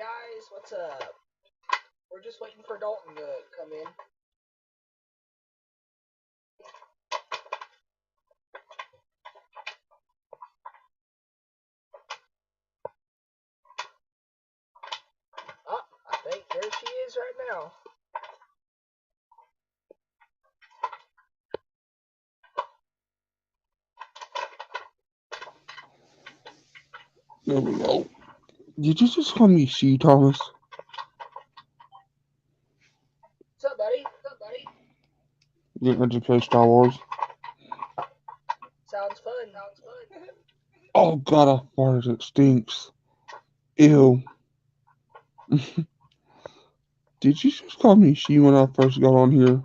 guys, what's up? We're just waiting for Dalton to come in. Oh, I think there she is right now. There we go. Did you just call me she, Thomas? What's up, buddy? Getting ready to play Star Wars. Sounds fun. Oh god, I farted. It stinks. Ew. Did you just call me she when I first got on here?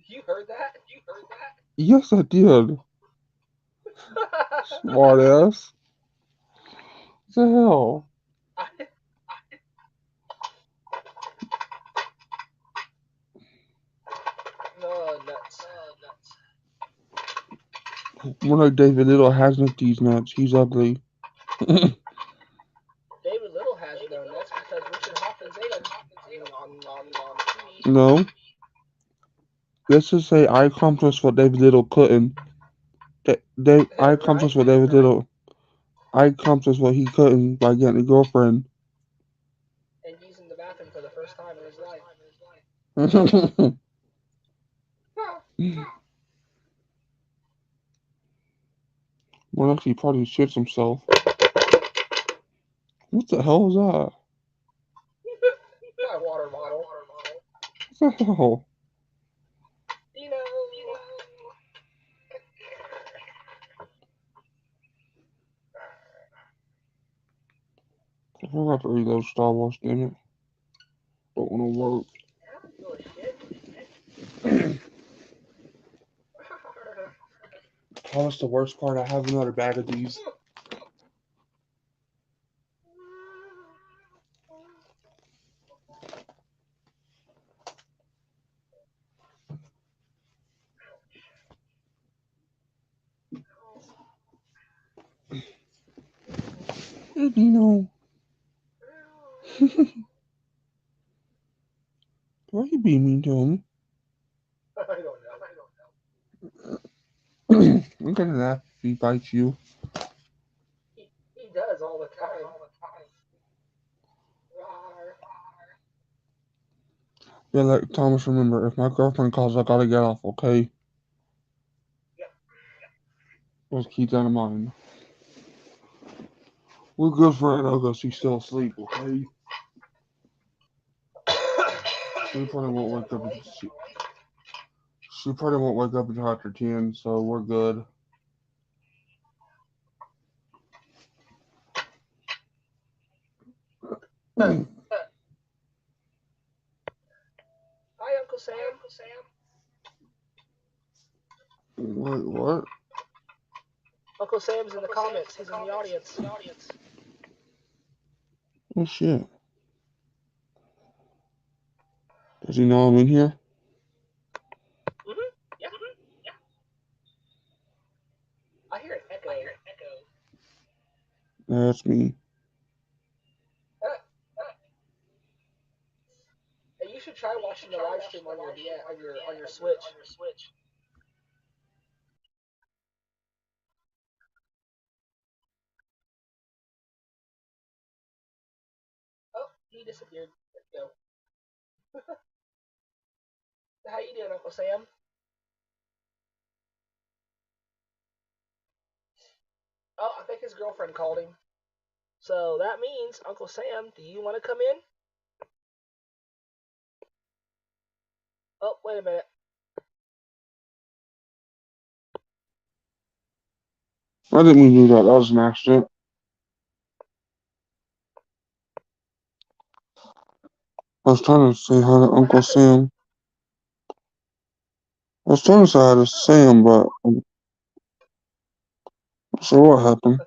You heard that? Yes, I did. Smart ass. What the hell? No, nuts. More like David Little hasn't these nuts. He's ugly. David Little has no nuts because Richard Hawkins ate them on TV. No. Let's just say I accomplished what David Little couldn't. I accomplished what David Little. I accomplished what he couldn't by getting a girlfriend. And using the bathroom for the first time in his life. More like he probably shits himself. What the hell is that? My water bottle. What the hell? You know. I forgot to reload Star Wars, damn it. Don't want to work. Oh, that's the worst part. I have another bag of these. Hey, Dino. Why you being mean to him? I don't know. I'm gonna laugh if he bites you. He does all the time. Yeah, like Thomas, remember, if my girlfriend calls, I gotta get off, okay? Just keep that in mind. We're good for August. She's still asleep, okay? She probably won't wake up. She probably won't wake up until after 10, so we're good. Hi, Uncle Sam. Wait, what? Uncle Sam's in the comments. He's in the audience. Oh shit. Does he know I'm in here? Yeah. I hear an echo. That's me. Hey, you should try watching the live stream on your Switch. Oh, he disappeared. There we go. How you doing, Uncle Sam? Oh, I think his girlfriend called him. So that means, Uncle Sam, do you want to come in? Oh, wait a minute. I didn't mean to do that. That was an accident. I was trying to say hi to Uncle Sam. I was trying to say hi to Sam, but so what happened?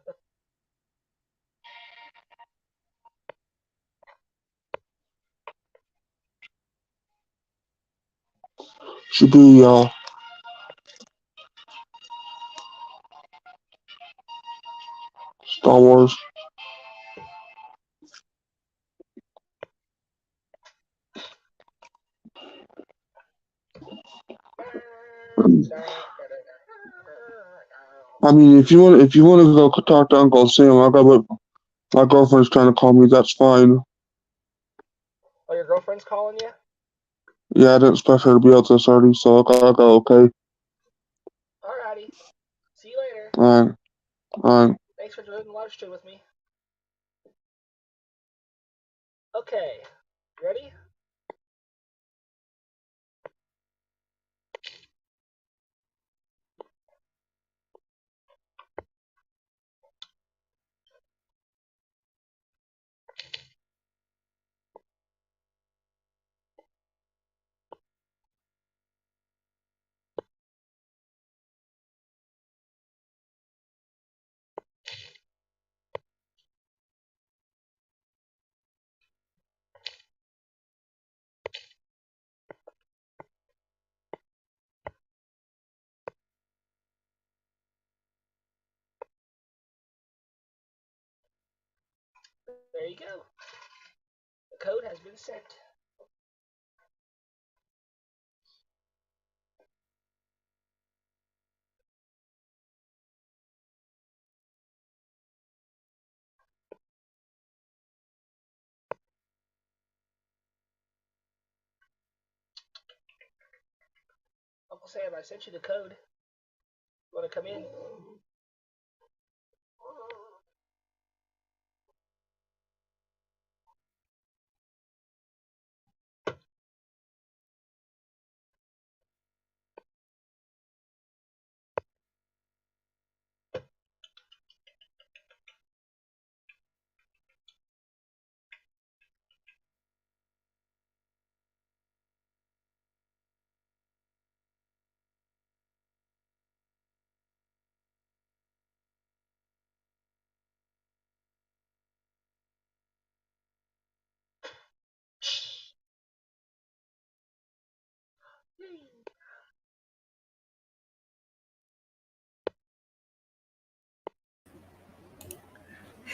Shibuya. Star Wars. I mean, if you want to go talk to Uncle Sam, I got what my girlfriend's trying to call me. That's fine. Oh, your girlfriend's calling you? Yeah, I didn't expect her to be out this early, so I got okay. Alrighty. See you later. Alright, alright. Thanks for doing the live stream with me. Okay. Ready? There you go. The code has been sent. Uncle Sam, I sent you the code. You want to come in?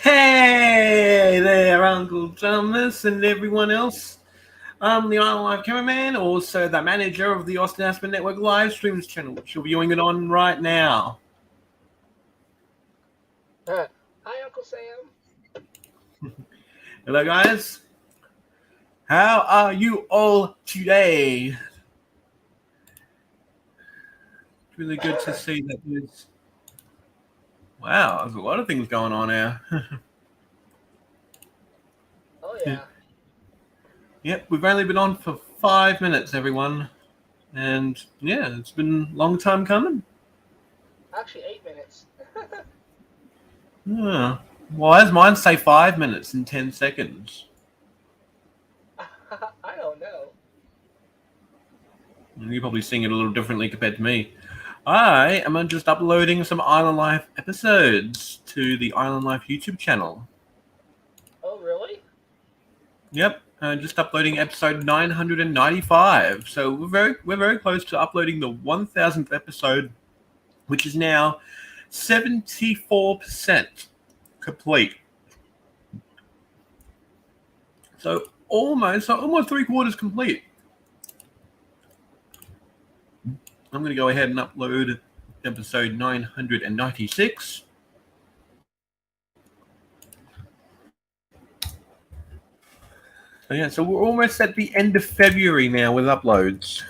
Hey there, Uncle Thomas and everyone else. I'm the Island Live cameraman, also the manager of the Austin Aspen Network live streams channel, which you're viewing it on right now. Hi, Uncle Sam. Hello, guys. How are you all today? It's really good to see that there's... Wow, there's a lot of things going on here. Oh, yeah. Yep, we've only been on for 5 minutes, everyone. And yeah, it's been a long time coming. Actually, 8 minutes. Yeah. Why does mine say 5 minutes and 10 seconds? I don't know. You're probably seeing it a little differently compared to me. I am just uploading some Island Life episodes to the Island Life YouTube channel. Oh, really? Yep, just uploading episode 995. So we're very close to uploading the 1000th episode, which is now 74% complete. So almost 3/4 complete. I'm going to go ahead and upload episode 996. So yeah, so we're almost at the end of February now with uploads.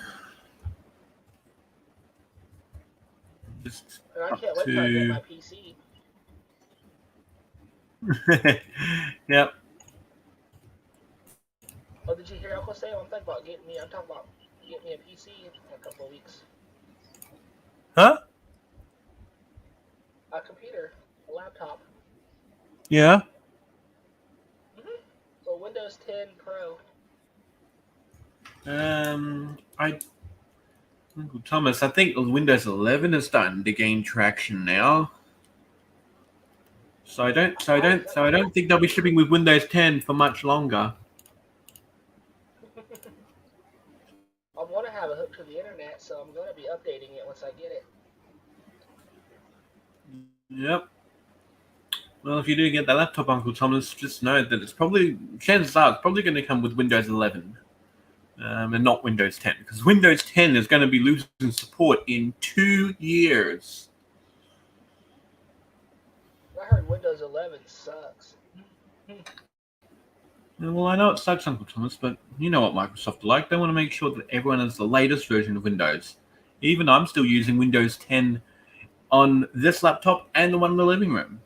Just And I up can't wait till I get my PC. Yep. Oh, did you hear Uncle Sam? I'm talking about getting me a PC in a couple of weeks. Huh? A computer, a laptop. Yeah. So Windows 10 Pro. Uncle Thomas, I think Windows 11 is starting to gain traction now. So I don't think they'll be shipping with Windows 10 for much longer. I want to have a hook to the internet, so I'm going to be updating it once I get it. Yep. Well, if you do get that laptop, Uncle Thomas, just know that chances are it's probably going to come with Windows 11 and not Windows 10, because Windows 10 is going to be losing support in 2 years. I heard Windows 11 sucks. Well, I know it sucks, Uncle Thomas, but you know what Microsoft are like. They want to make sure that everyone has the latest version of Windows. Even I'm still using Windows 10 on this laptop and the one in the living room.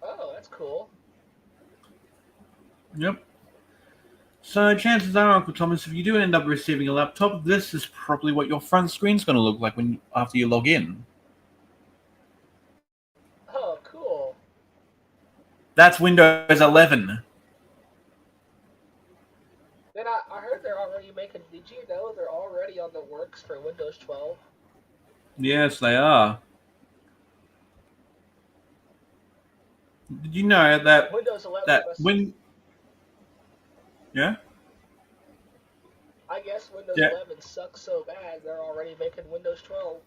Oh, that's cool. Yep. So chances are, Uncle Thomas, if you do end up receiving a laptop, this is probably what your front screen's going to look like after you log in. Oh, cool. That's Windows 11. Then I heard they're already making. Did you know they're already on the works for Windows 12? Yes, they are. Did you know that Windows 11 that must. when yeah I guess Windows yeah 11 sucks so bad they're already making Windows 12.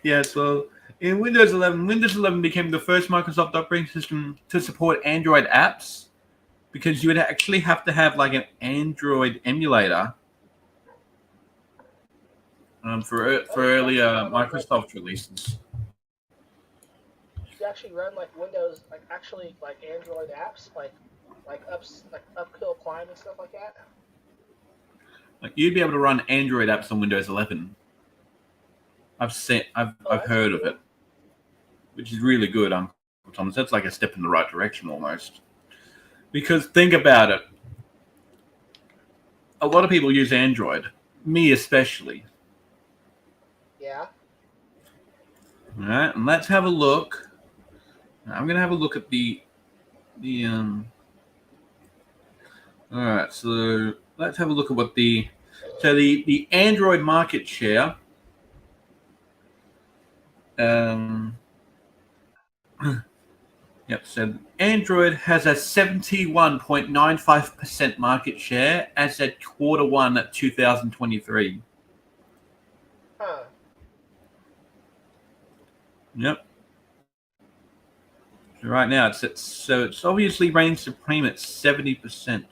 yes, well, in Windows 11, Windows 11 became the first Microsoft operating system to support Android apps because you would actually have to have like an Android emulator for earlier Microsoft releases. You actually run like Windows, like actually like Android apps, like uphill climb and stuff like that. Like you'd be able to run Android apps on Windows 11. I've heard of it, which is really good, Uncle Thomas. That's like a step in the right direction almost. Because think about it. A lot of people use Android, me especially. Yeah. All right, and let's have a look. I'm going to have a look at the All right, so let's have a look at what the Android market share. Yep, so Android has a 71.95% market share as at Q1 2023. Huh. Yep. So right now it's obviously reigning supreme at 70%.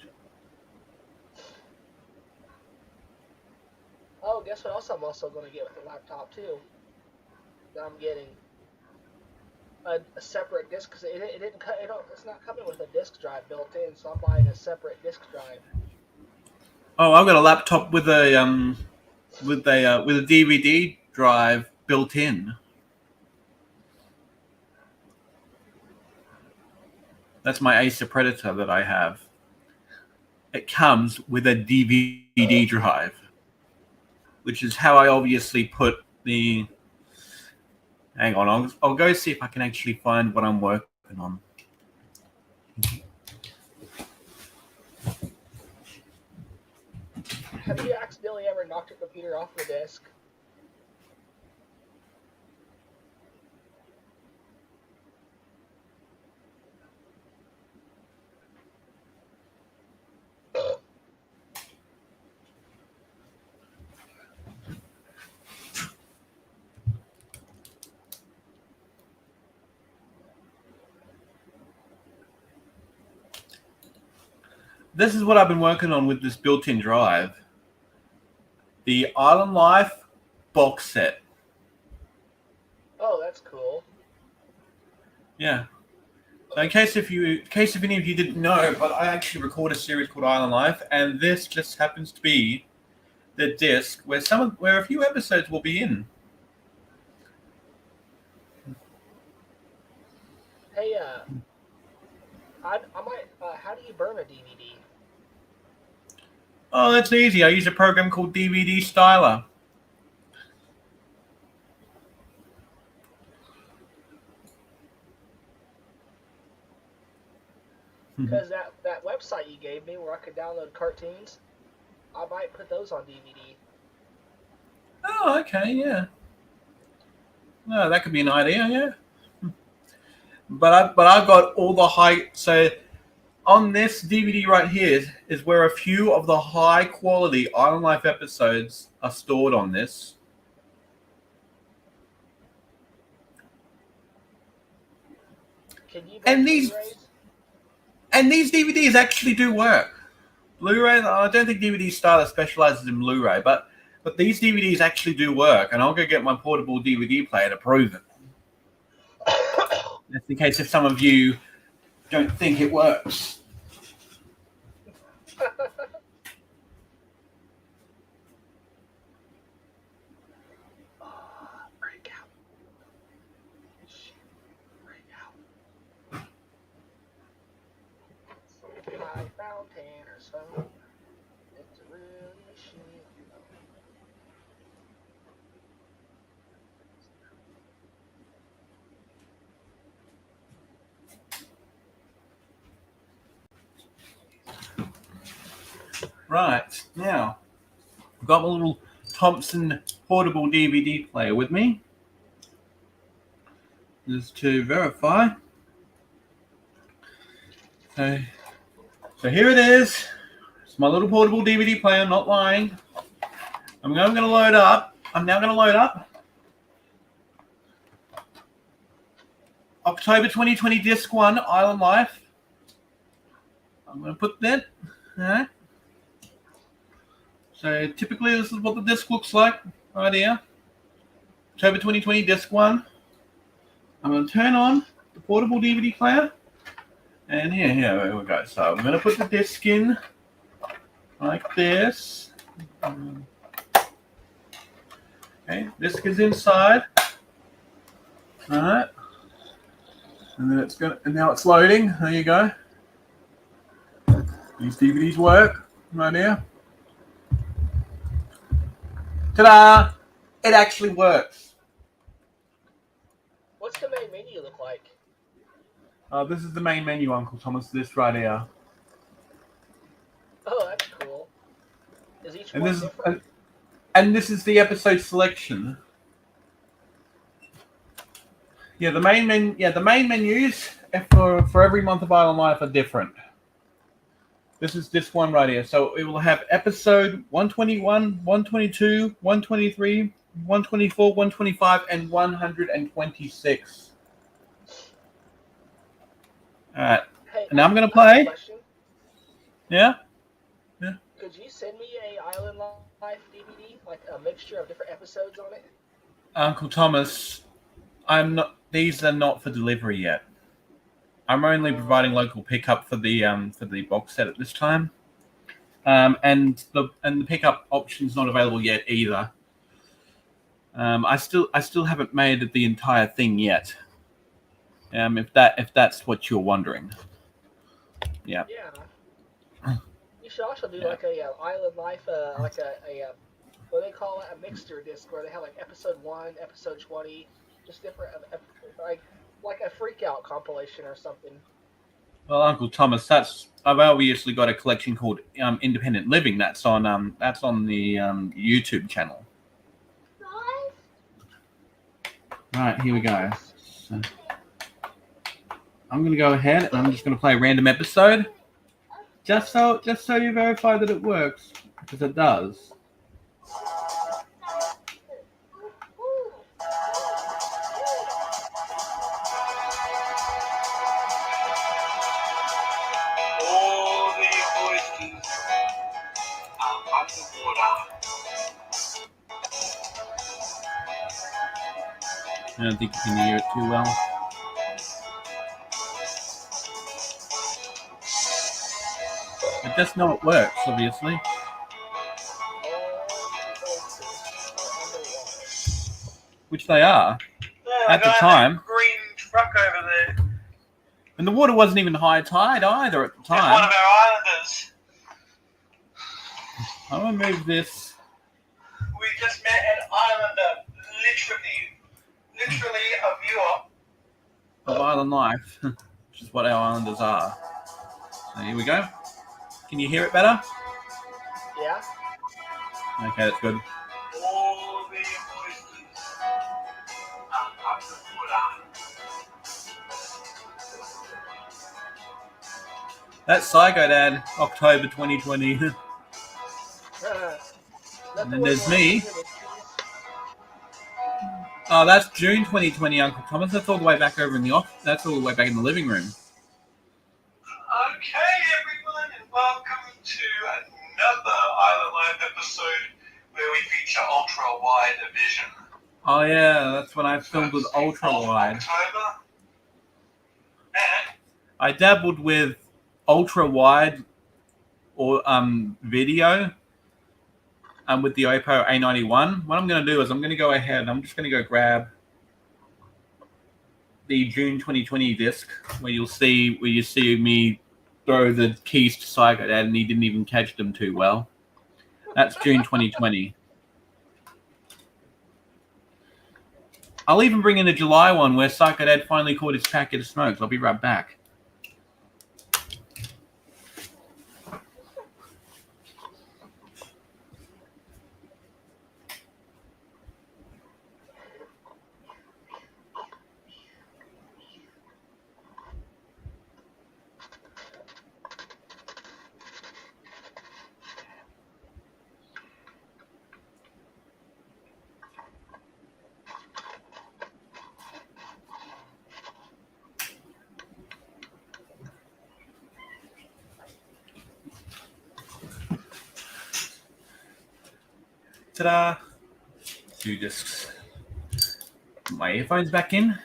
Oh, guess what else I'm also going to get with the laptop too? That I'm getting a separate disk because it's not coming with a disk drive built in, so I'm buying a separate disk drive. Oh, I've got a laptop with a DVD drive built in. That's my Acer Predator that I have. It comes with a DVD drive, which is how I obviously put the. Hang on, I'll go see if I can actually find what I'm working on. Have you accidentally ever knocked your computer off the disk? This is what I've been working on with this built-in drive. The Island Life box set. Oh, that's cool. Yeah. So in case if any of you didn't know, but I actually record a series called Island Life, and this just happens to be the disc where a few episodes will be in. Hey, I might. How do you burn a DVD? Oh, that's easy. I use a program called DVD Styler. Because that website you gave me where I could download cartoons, I might put those on DVD. Oh, okay, yeah. No, that could be an idea, yeah. But I've got all the high. So on this DVD right here is where a few of the high quality Island Life episodes are stored on this. Can you And Blu-rays? these DVDs actually do work. Blu-ray, I don't think DVD Styler specializes in Blu-ray, but But these DVDs actually do work, and I'll go get my portable DVD player to prove it. Just in case if some of you don't think it works. Break out. Break out. My fountain or so. It's really shit. Right, now, I've got my little Thompson portable DVD player with me. Just to verify. So here it is. It's my little portable DVD player, I'm not lying. I'm now going to load up October 2020 Disc 1, Island Life. I'm going to put that. All right. So typically this is what the disc looks like right here. October 2020 Disc 1. I'm going to turn on the portable DVD player. And here we go. So I'm going to put the disc in like this. Okay, disc is inside. All right. And then and now it's loading. There you go. These DVDs work right here. Ta-da! It actually works. What's the main menu look like? This is the main menu, Uncle Thomas. This right here. Oh, that's cool. Is each And one this different? and this is the episode selection. Yeah, the main menus for every month of Island Life are different. This is this one right here. So it will have episode 121, 122, 123, 124, 125, and 126. All right. Hey, And now I'm going to I have a play. question. Yeah? Could you send me a Island Life DVD, like a mixture of different episodes on it? Uncle Thomas, these are not for delivery yet. I'm only providing local pickup for the box set at this time, and the pickup option's not available yet either. I still haven't made the entire thing yet. If that's what you're wondering. Yeah. Yeah. You should also do like a Island Life, like a what do they call it, a mixture disc where they have like episode 1, episode 20, just different like a freak out compilation or something. Well, Uncle Thomas, I've obviously got a collection called Independent Living. That's on the YouTube channel. Right, here we go. So, I'm going to go ahead and I'm just going to play a random episode, just so you verify that it works, because it does. All the oysters are underwater. I don't think you can hear it too well. I just know it works, obviously. Which they are. Yeah, At the time. that green truck over there. And the water wasn't even high tide either at the It's one time. of our islanders. I'm going to move this. We just met an islander, literally a viewer. Of Island Life, which is what our islanders are. So here we go. Can you hear it better? Yeah. Okay, that's good. All the oysters are underwater. That's Psycho Dad, October 2020. And then there's me. Oh, that's June 2020, Uncle Thomas. That's all the way back over in the office. That's all the way back in the living room. Okay, everyone, and welcome to another Island Life episode where we feature ultra wide vision. Oh yeah, that's when I filmed with First ultra of wide. October. And I dabbled with ultra wide or video with the Oppo A91. What I'm going to do is I'm going to go ahead and I'm just going to go grab the June 2020 disc where you see me throw the keys to Psycho Dad and he didn't even catch them too well. That's June 2020. I'll even bring in the July one where Psycho Dad finally caught his packet of smokes. I'll be right back. Ta-da! 2 discs. Put my earphones back in.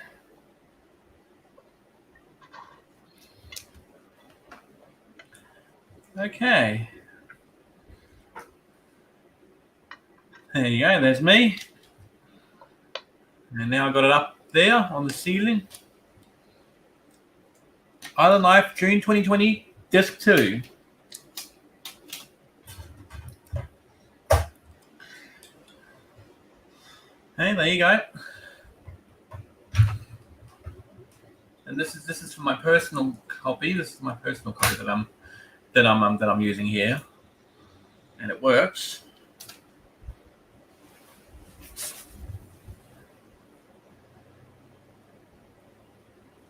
Okay. There you go, there's me. And now I've got it up there on the ceiling. Island Life, June 2020, Disc 2. Hey, there you go. And this is for my personal copy. This is my personal copy that I'm using here, and it works.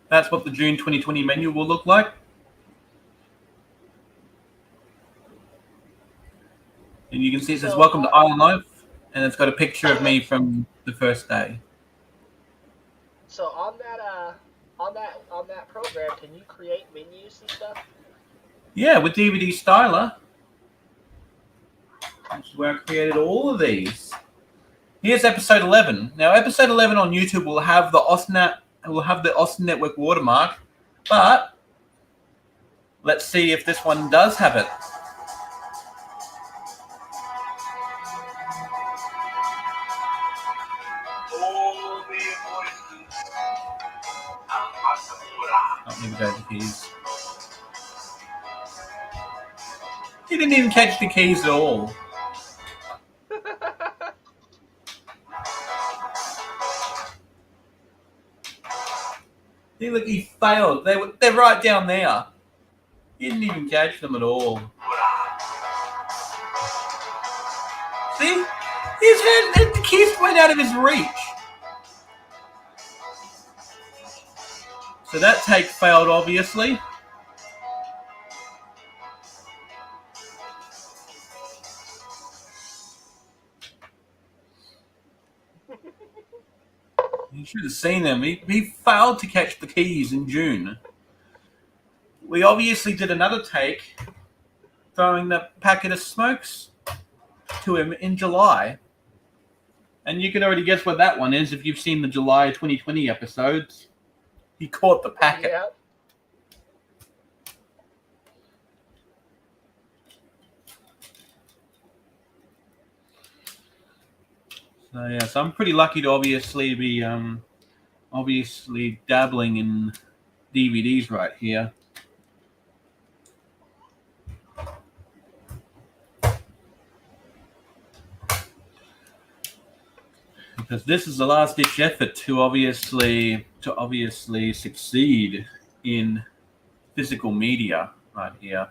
That's what the June 2020 menu will look like. And you can see it says "Welcome to Island Life," and it's got a picture of me from the first day. So on that program, can you create menus and stuff? Yeah, with DVD Styler, which is where I created all of these. Here's episode 11. Now, episode 11 on YouTube will have the Austin Network watermark, but let's see if this one does have it. all the voices are Oh, maybe there's the keys. He didn't even catch the keys at all. See, look, he failed. They're right down there. He didn't even catch them at all. See? His hand, the keys went out of his reach. So that take failed, obviously. You should have seen him. He failed to catch the keys in June. We obviously did another take, throwing the packet of smokes to him in July. And you can already guess what that one is if you've seen the July 2020 episodes. He caught the packet. Yeah. So I'm pretty lucky to obviously be dabbling in DVDs right here. Because this is the last ditch effort to obviously succeed in physical media right here.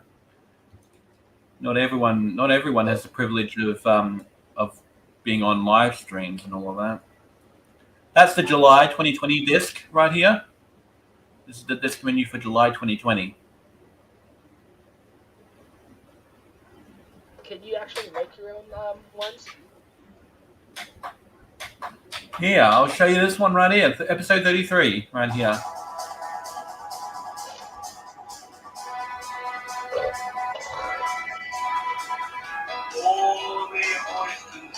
Not everyone has the privilege of being on live streams and all of that. That's the July 2020 disc right here. This is the disc menu for July 2020. Can you actually make your own ones? Here, I'll show you this one right here, episode 33, right here. all the voices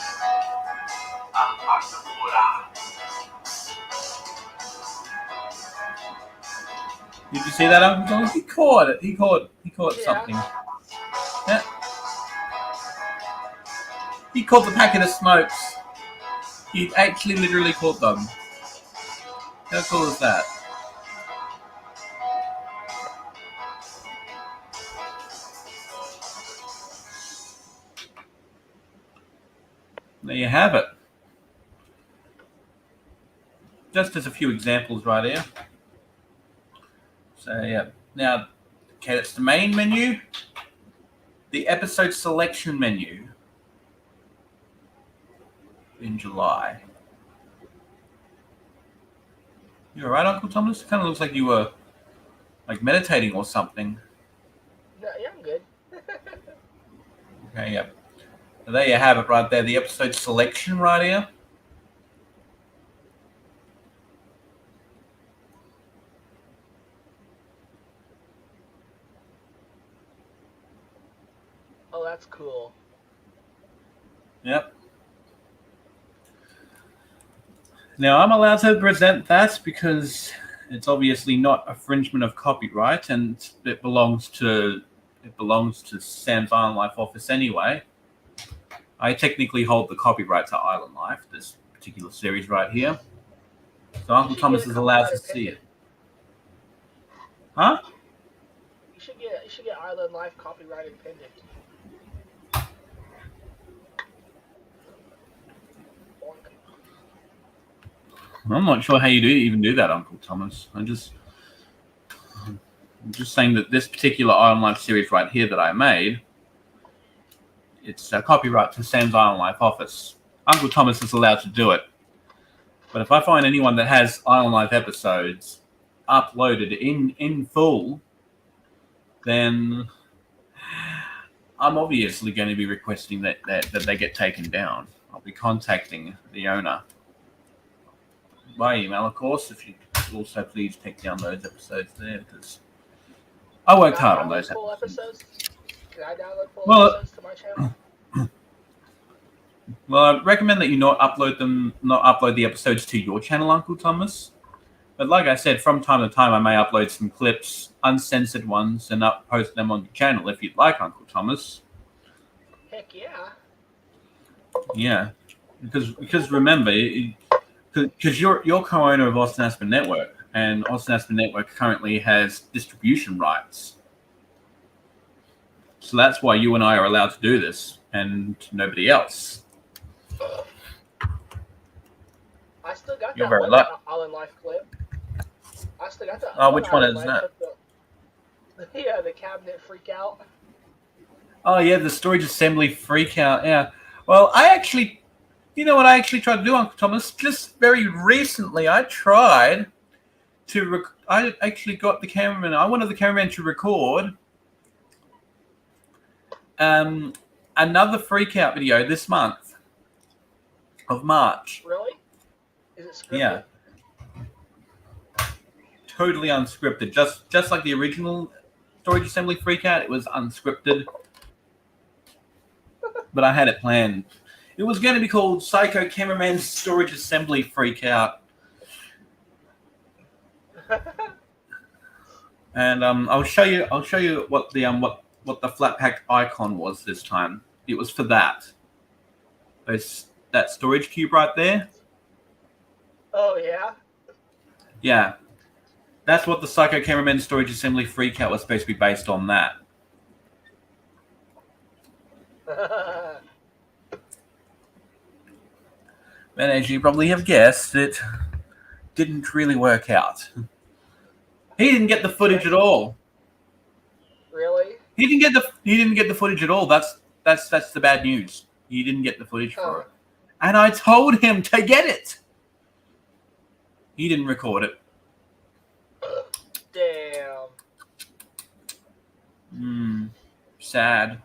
Did you see that, Uncle Thomas? He caught it. He caught Yeah. something. Yeah. He caught the packet of smokes. He actually literally caught them. How cool is that? There you have it. Just as a few examples right here. So yeah. Now, okay, that's the main menu. The episode selection menu in July. You alright, Uncle Thomas? It kind of looks like you were like meditating or something. Yeah, I'm good. Okay, yeah. So there you have it right there. The episode selection right here. Oh, that's cool. Yep. Now I'm allowed to present that because it's obviously not infringement of copyright, and it belongs to Sam's Island Life office anyway. I technically hold the copyright to Island Life, this particular series right here. So Uncle Thomas is allowed to see it. Huh? You should get Island Life copyrighted pendant. I'm not sure how you even do that, Uncle Thomas. I'm just saying that this particular Island Life series right here that I made, it's a copyright to Sam's Island Life office. Uncle Thomas is allowed to do it. But if I find anyone that has Island Life episodes uploaded in full, then I'm obviously going to be requesting that they get taken down. I'll be contacting the owner by email, of course, if you also please take down those episodes there, because I worked hard on those episodes. Can I download full episodes to my channel? Well, I recommend that you not upload the episodes to your channel, Uncle Thomas. But like I said, from time to time, I may upload some clips, uncensored ones, and post them on the channel if you'd like, Uncle Thomas. Heck yeah. Yeah, because remember, because you're co-owner of Austin Aspen Network, and Austin Aspen Network currently has distribution rights. So that's why you and I are allowed to do this, and nobody else. I still got You're that very one lucky. Island Life clip. I still got that. Oh, which one is that? Yeah, the cabinet freak out. Oh yeah, the storage assembly freak out. Yeah. Well, you know what I actually tried to do, Uncle Thomas? Just very recently, I tried to. I actually got the cameraman. I wanted the cameraman to record another freak out video this month of March. Really? Is it scripted? Yeah. Totally unscripted. Just like the original storage assembly freak out, it was unscripted. But I had it planned. It was going to be called Psycho Cameraman Storage Assembly Freak Out. And I'll show you what the flat pack icon was this time. It was for that. That storage cube right there. Oh yeah. Yeah. That's what the Psycho Cameraman Storage Assembly Freak Out was supposed to be based on, that. And as you probably have guessed, it didn't really work out. He didn't get the footage at all. Really? He didn't get the footage at all. That's the bad news. He didn't get the footage for it. And I told him to get it. He didn't record it. Damn. Sad.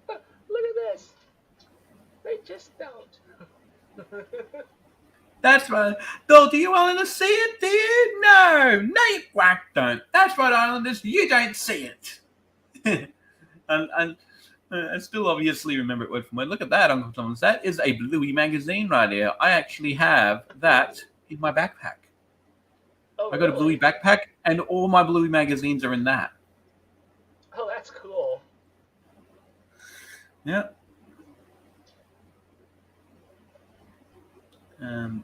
Look at this. They just don't. That's right. Bill, do you want to see it, do you? No, you quack don't. That's right, Islanders. You don't see it. and I still obviously remember it word for word. Look at that, Uncle Thomas. That is a Bluey magazine right here. I actually have that in my backpack. Oh, I got a really? Bluey backpack, and all my Bluey magazines are in that. Oh, that's cool. Yeah. Um,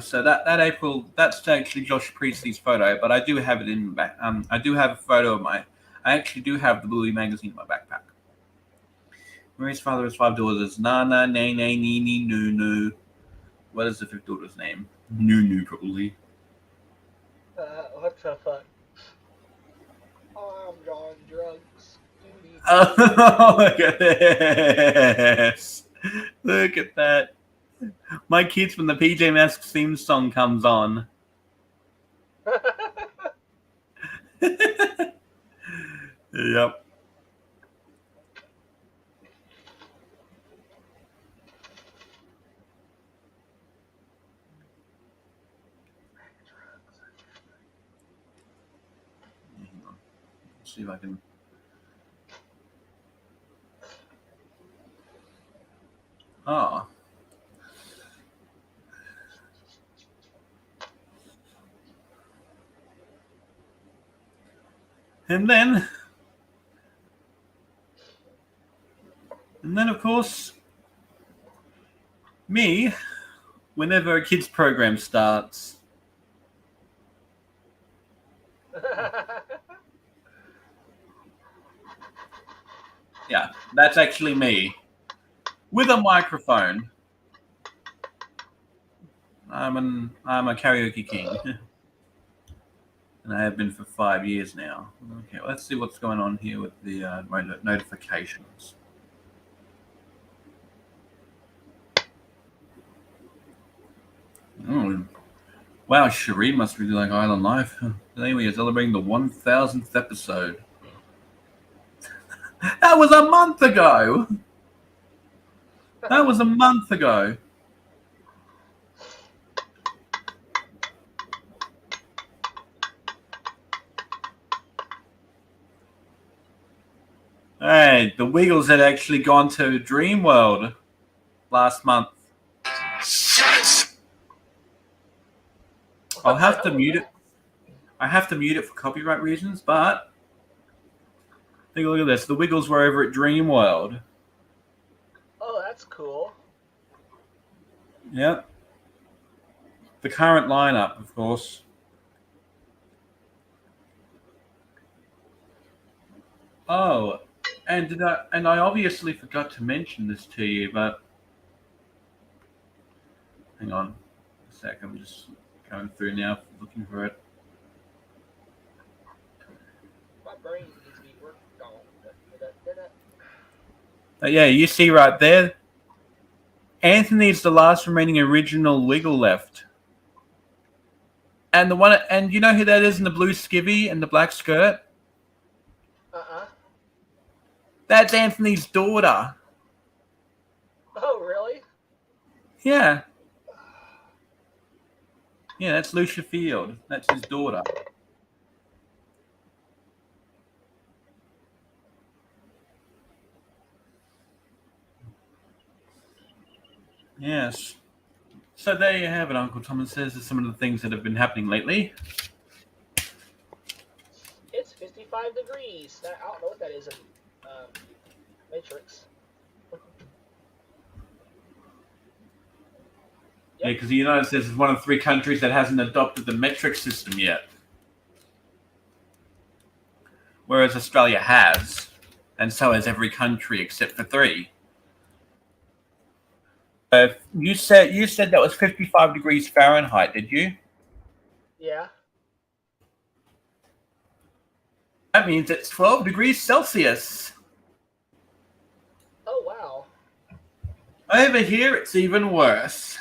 so that April, that's actually Josh Priestley's photo, but I do have it in back. I do have a photo of my. I actually do have the Bluey magazine in my backpack. Mary's father has 5 daughters: Nana, Nene, Nini, Nunu. What is the 5th daughter's name? Nunu, probably. What the fuck? Oh, I'm on drugs. Oh, look at this! Look at that! My kids when the PJ Masks theme song comes on. Yep. Let's see if I can. Oh. And then of course, me, whenever a kids program starts. Yeah, that's actually me. With a microphone. I'm a karaoke king. And I have been for 5 years now. Okay, let's see what's going on here with the notifications. Oh, wow, Cherie must really like Island Life. Today we are celebrating the 1000th episode. That was a month ago! That was a month ago. Hey, the Wiggles had actually gone to Dreamworld last month. I'll have to mute it. I have to mute it for copyright reasons, but take a look at this. The Wiggles were over at Dreamworld. Oh, that's cool. Yep. The current lineup, of course. Oh, and I obviously forgot to mention this to you, but hang on a sec. I'm just going through now, looking for it. My brain needs to be worked on. Yeah, you see right there. Anthony's the last remaining original Wiggle left. And you know who that is in the blue skivvy and the black skirt? That's Anthony's daughter. Oh, really? Yeah. Yeah, that's Lucia Field. That's his daughter. Yes. So there you have it, Uncle Thomas says. Some of the things that have been happening lately. It's 55 degrees. I don't know what that is in Matrix. Yeah, because the United States is one of the 3 countries that hasn't adopted the metric system yet. Whereas Australia has. And so has every country except for 3. You said that was 55 degrees Fahrenheit, did you? Yeah. That means it's 12 degrees Celsius. Oh, wow. Over here, it's even worse.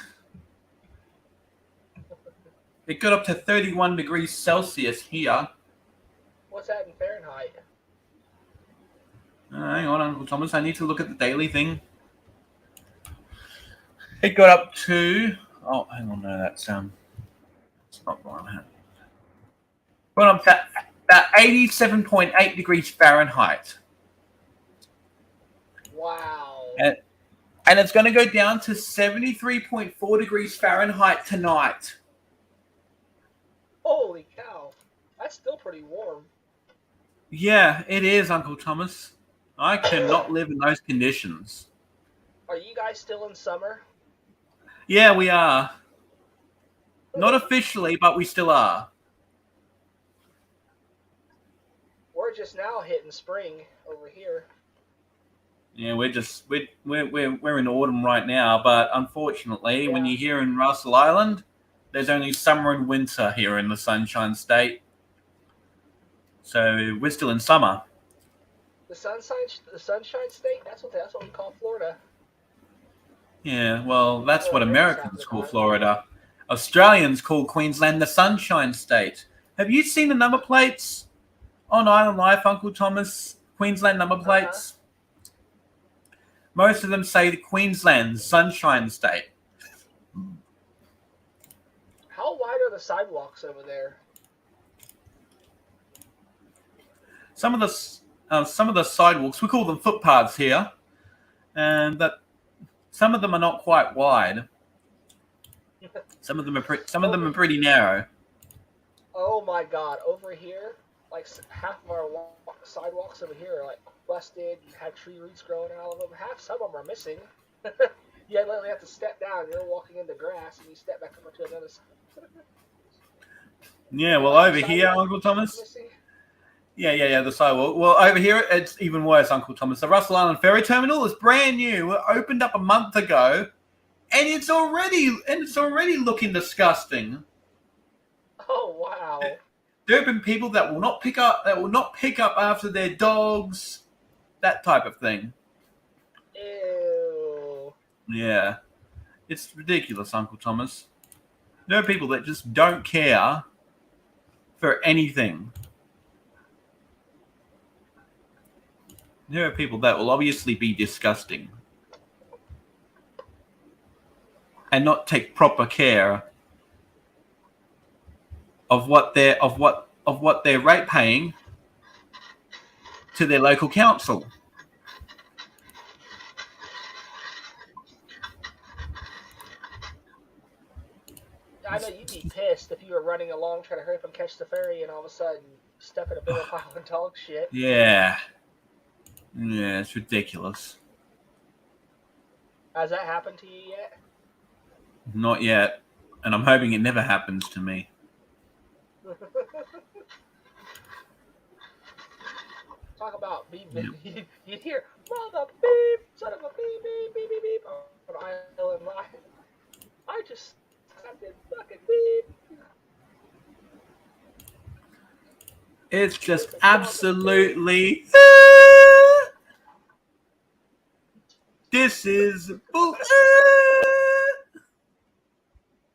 It got up to 31 degrees Celsius here. What's that in Fahrenheit? Hang on, Uncle Thomas. I need to look at the daily thing. It got up to... Oh, hang on. No, that's not the one. Got up to 87.8 degrees Fahrenheit. Wow. And it's going to go down to 73.4 degrees Fahrenheit tonight. Holy cow. That's still pretty warm. Yeah, it is, Uncle Thomas. I cannot live in those conditions. Are you guys still in summer? Yeah, we are. Not officially, but we still are. We're just now hitting spring over here. Yeah, we're in autumn right now, but unfortunately, when you're here in Russell Island, there's only summer and winter here in the Sunshine State. So we're still in summer. The Sunshine State? That's what we call Florida. Yeah, well, that's what Americans call Florida. Australians call Queensland the Sunshine State. Have you seen the number plates on Island Life, Uncle Thomas? Queensland number plates? Most of them say the Queensland Sunshine State. How wide are the sidewalks over there? Some of the sidewalks, we call them footpaths here, and that some of them are not quite wide. Some of them are pretty narrow. Oh my God! Over here, like half of our sidewalks over here are like busted. You have tree roots growing out of them. Some of them are missing. You literally have to step down. You're walking in the grass, and you step back up to another side. Yeah, well, over here, Uncle Thomas. Yeah, the sidewalk. Well, over here, it's even worse, Uncle Thomas. The Russell Island Ferry Terminal is brand new. It opened up a month ago, and it's already looking disgusting. Oh wow! There have been people that will not pick up after their dogs, that type of thing. Ew. Yeah, it's ridiculous, Uncle Thomas. There are people that just don't care for anything. There are people that will obviously be disgusting and not take proper care of what they're rate paying to their local council. I know you'd be pissed if you were running along trying to hurry up and catch the ferry, and all of a sudden step in a bigger pile of dog shit. Yeah, it's ridiculous. Has that happened to you yet? Not yet, and I'm hoping it never happens to me. Talk about beep. Yep. You'd hear mother beep, son of a beep, beep, beep, beep, beep on Island Live. I just did fucking beep. It's just absolutely. This is bull.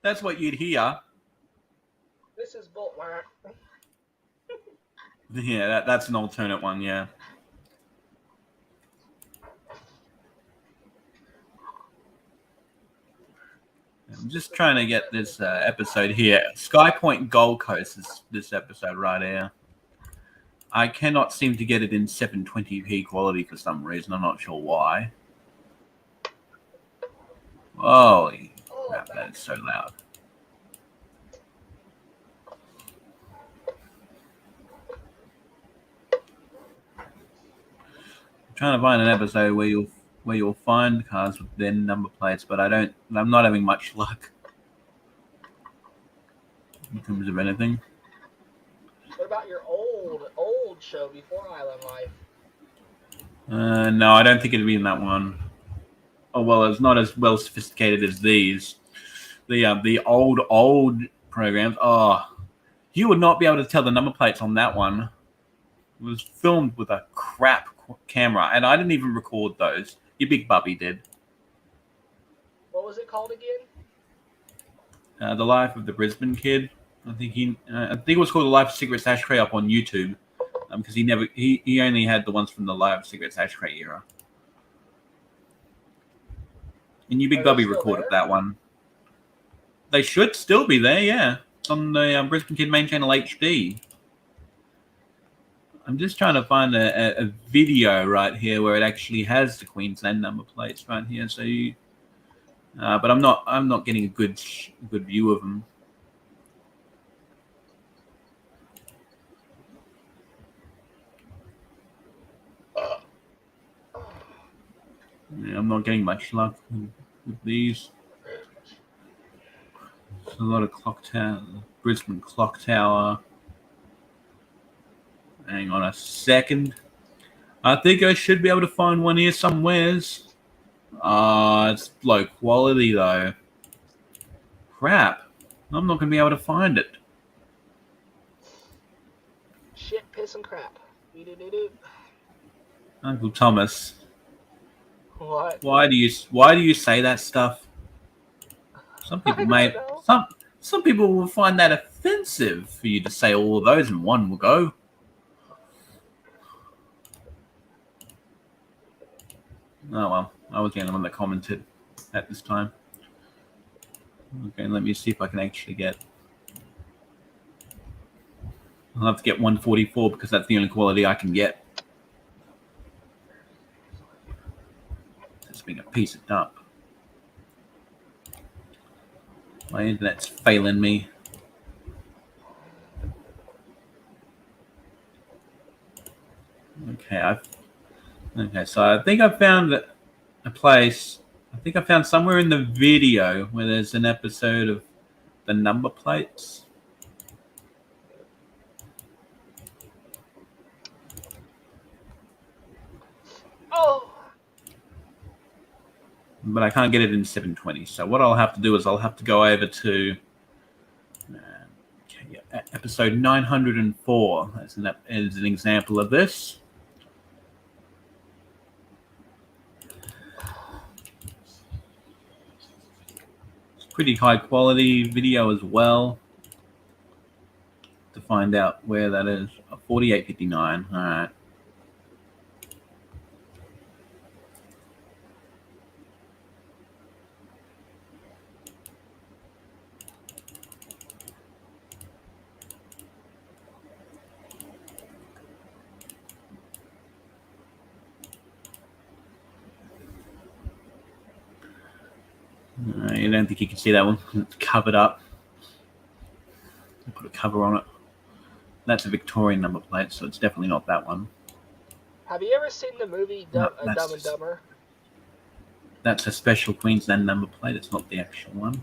That's what you'd hear. This is bull. Yeah, that's an alternate one, yeah. I'm just trying to get this episode here. Sky Point Gold Coast is this episode right here. I cannot seem to get it in 720p quality for some reason. I'm not sure why. Holy crap, that is so loud. Trying to find an episode where you'll find cars with their number plates, but I'm not having much luck in terms of anything. What about your old show before Island Life? No, I don't think it'd be in that one. Oh well, it's not as well sophisticated as these. The old programs. Oh, you would not be able to tell the number plates on that one. It was filmed with a crap camera, and I didn't even record those. Your big bubby did. What was it called again? The Life of the Brisbane Kid. I think it was called The Life of Cigarettes Ashtray up on YouTube, because he only had the ones from the Life of Cigarettes Ashtray era. And your big bubby recorded that one. They should still be there, yeah. It's on the Brisbane Kid main channel HD. I'm just trying to find a video right here where it actually has the Queensland number plates right here. So you, but I'm not getting a good view of them. Yeah, I'm not getting much luck with these. There's a lot of clock tower, Brisbane clock tower. Hang on a second. I think I should be able to find one here somewheres. It's low quality though. Crap. I'm not going to be able to find it. Shit, piss, and crap. Do. Uncle Thomas, What? why do you say that stuff? Some people I don't know. some people will find that offensive for you to say all of those in one go. Oh well, I was the only one that commented at this time. Okay, let me see if I can actually get. I'll have to get 144 because that's the only quality I can get. It's being a piece of dump. My internet's failing me. Okay, so I think I found a place. I think I found somewhere in the video where there's an episode of the number plates. Oh. But I can't get it in 720. So what I'll have to do is I'll have to go over to episode 904 as an example of this. It's pretty high quality video as well. To find out where that is, 4859. All right. I don't think you can see that one. It's covered up. I put a cover on it. That's a Victorian number plate, so it's definitely not that one. Have you ever seen the movie Dumb and Dumber? That's a special Queensland number plate. It's not the actual one.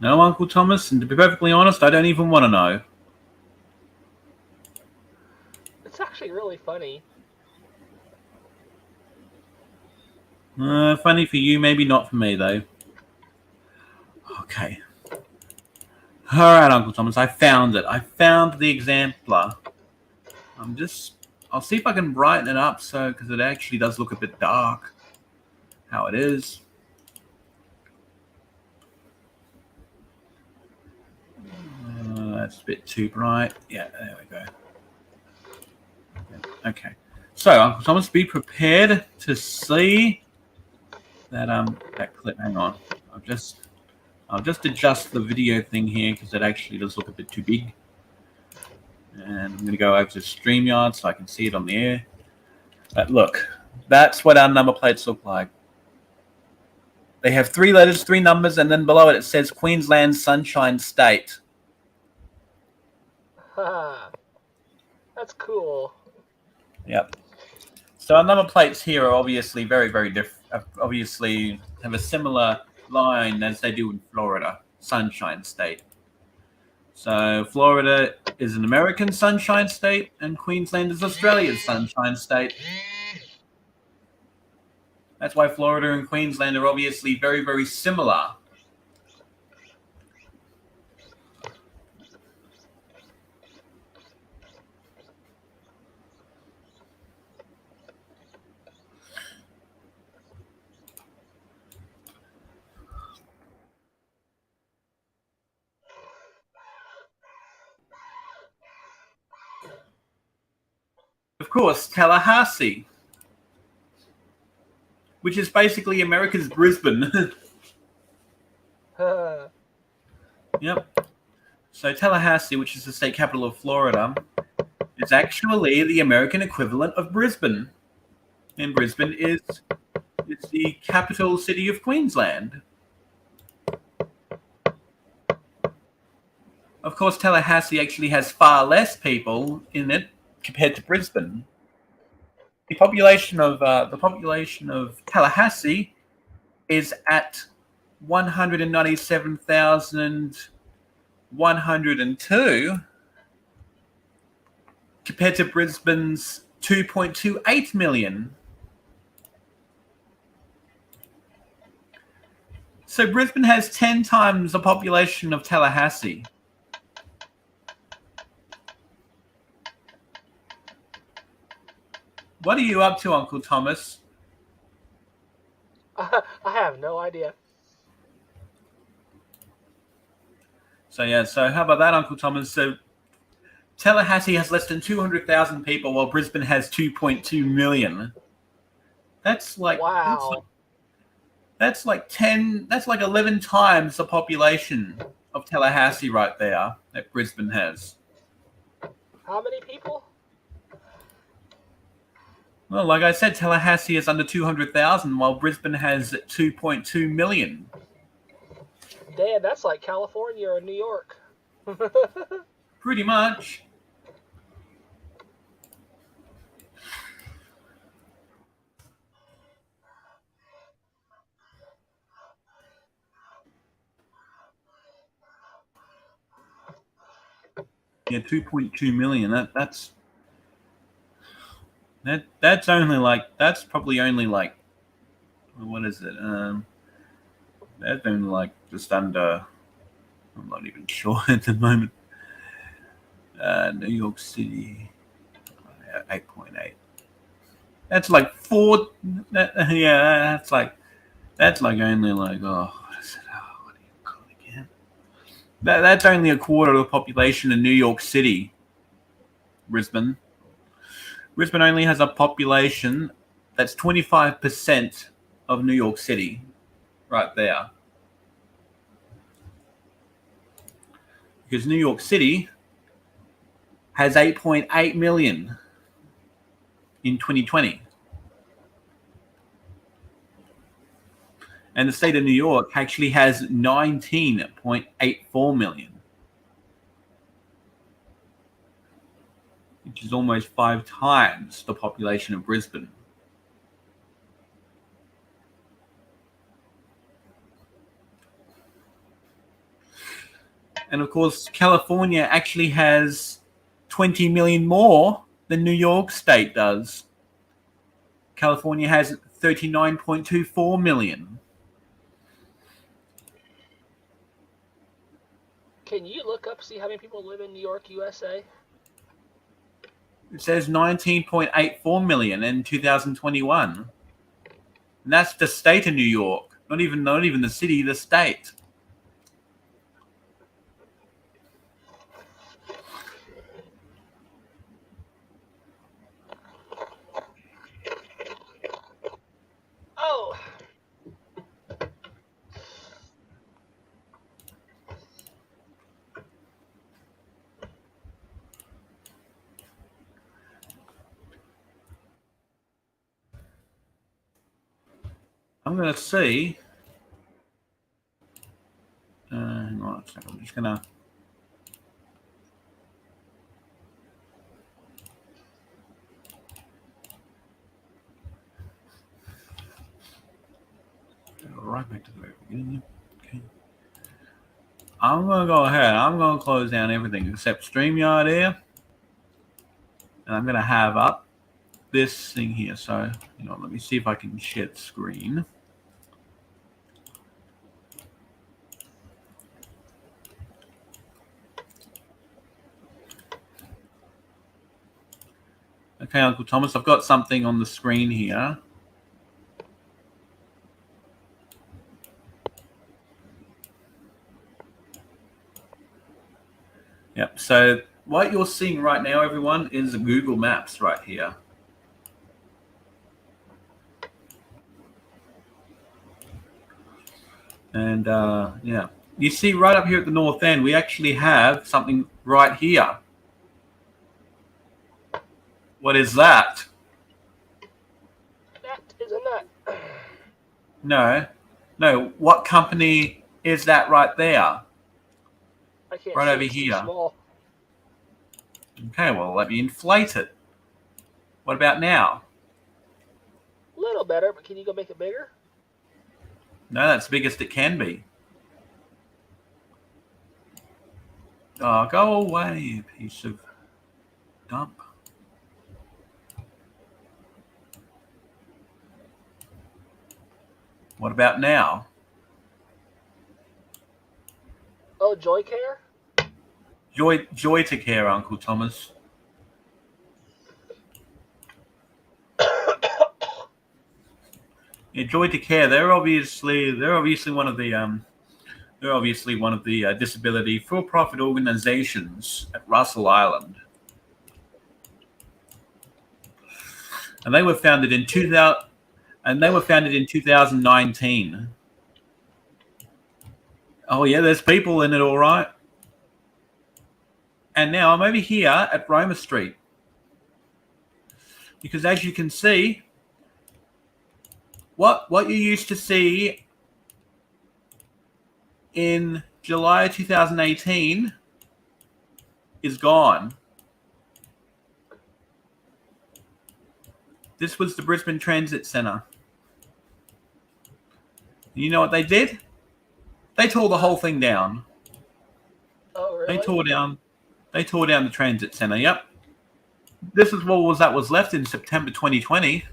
No, Uncle Thomas, and to be perfectly honest, I don't even want to know. It's actually really funny. Funny for you, maybe not for me, though. Okay. All right, Uncle Thomas, I found it. I found the exemplar. I'll see if I can brighten it up because it actually does look a bit dark. How it is. That's a bit too bright. Yeah, there we go. Okay. So, Uncle Thomas, be prepared to see that clip. Hang on. I'll just adjust the video thing here because it actually does look a bit too big. And I'm going to go over to StreamYard so I can see it on the air. But look, that's what our number plates look like. They have 3 letters, 3 numbers, and then below it says Queensland Sunshine State. That's cool. Yep. So our number plates here are obviously very, very different. Obviously have a similar line as they do in Florida, Sunshine State. So Florida is an American Sunshine State, and Queensland is Australia's Sunshine State. That's why Florida and Queensland are obviously very, very similar. Of course, Tallahassee, which is basically America's Brisbane. Yep. So Tallahassee, which is the state capital of Florida, is actually the American equivalent of Brisbane. And Brisbane is the capital city of Queensland. Of course, Tallahassee actually has far less people in it compared to Brisbane. The population of Tallahassee is at 197,102 compared to Brisbane's 2.28 million. So Brisbane has 10 times the population of Tallahassee. What are you up to, Uncle Thomas? I have no idea. So how about that, Uncle Thomas? So Tallahassee has less than 200,000 people, while Brisbane has 2.2 million. That's like Wow. That's like 11 times the population of Tallahassee right there that Brisbane has. How many people? Well, like I said, Tallahassee is under 200,000, while Brisbane has 2.2 million. Damn, that's like California or New York. Pretty much. Yeah, 2.2 million. That's probably only like, what is it? That's only like just under, I'm not even sure at the moment. New York City, 8.8. That's like four. That's like only like, what is it? What do you call it again? That's only a quarter of the population in New York City. Brisbane only has a population that's 25% of New York City, right there. Because New York City has 8.8 million in 2020. And the state of New York actually has 19.84 million, which is almost 5 times the population of Brisbane. And of course, California actually has 20 million more than New York State does. California has 39.24 million. Can you look up, see how many people live in New York, USA? It says 19.84 million in 2021. And that's the state of New York, not even the city, the state. Oh. I'm going to see. Hang on a second. I'm just going to. Right back to the very beginning. Okay. I'm going to go ahead. I'm going to close down everything except StreamYard here. And I'm going to have up this thing here. So, let me see if I can share the screen. Okay, Uncle Thomas, I've got something on the screen here. Yep, so what you're seeing right now, everyone, is Google Maps right here. And, yeah, You see, right up here at the north end, we actually have something right here. What is that? That is a nut. No. What company is that right there? I can't Right see. over It's too here. small. Okay, well, let me inflate it. What about now? A little better, but can you go make it bigger? No, that's the biggest it can be. Oh, go away, you piece of dump. What about now? Oh, Joy Care? Joy to care, Uncle Thomas. Yeah, Joy to care. They're obviously one of the disability for-profit organizations at Russell Island, and they were founded in 2019. Oh yeah, there's people in it, all right. And now I'm over here at Roma Street because, as you can see, what you used to see in July 2018 is gone. This was the Brisbane Transit Centre. You know what they did? They tore the whole thing down. Oh, really? They tore down the transit centre. Yep. This is what was left in September 2020.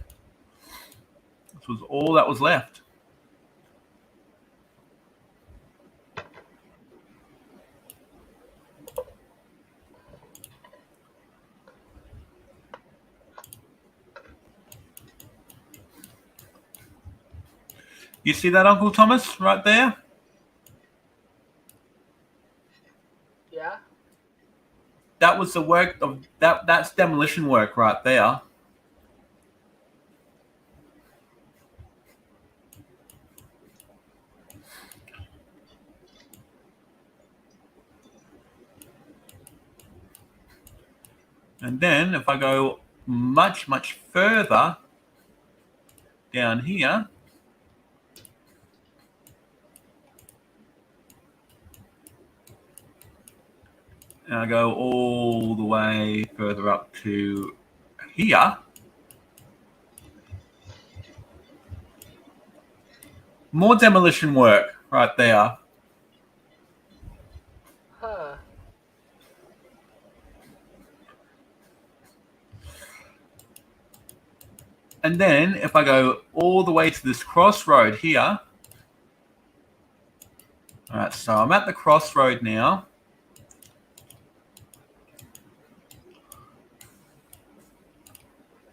This was all that was left. You see that, Uncle Thomas, right there? Yeah. That was the work of that's demolition work right there. And then if I go much, much further down here, and I go all the way further up to here, more demolition work right there. Huh. And then if I go all the way to this crossroad here, all right, so I'm at the crossroad now.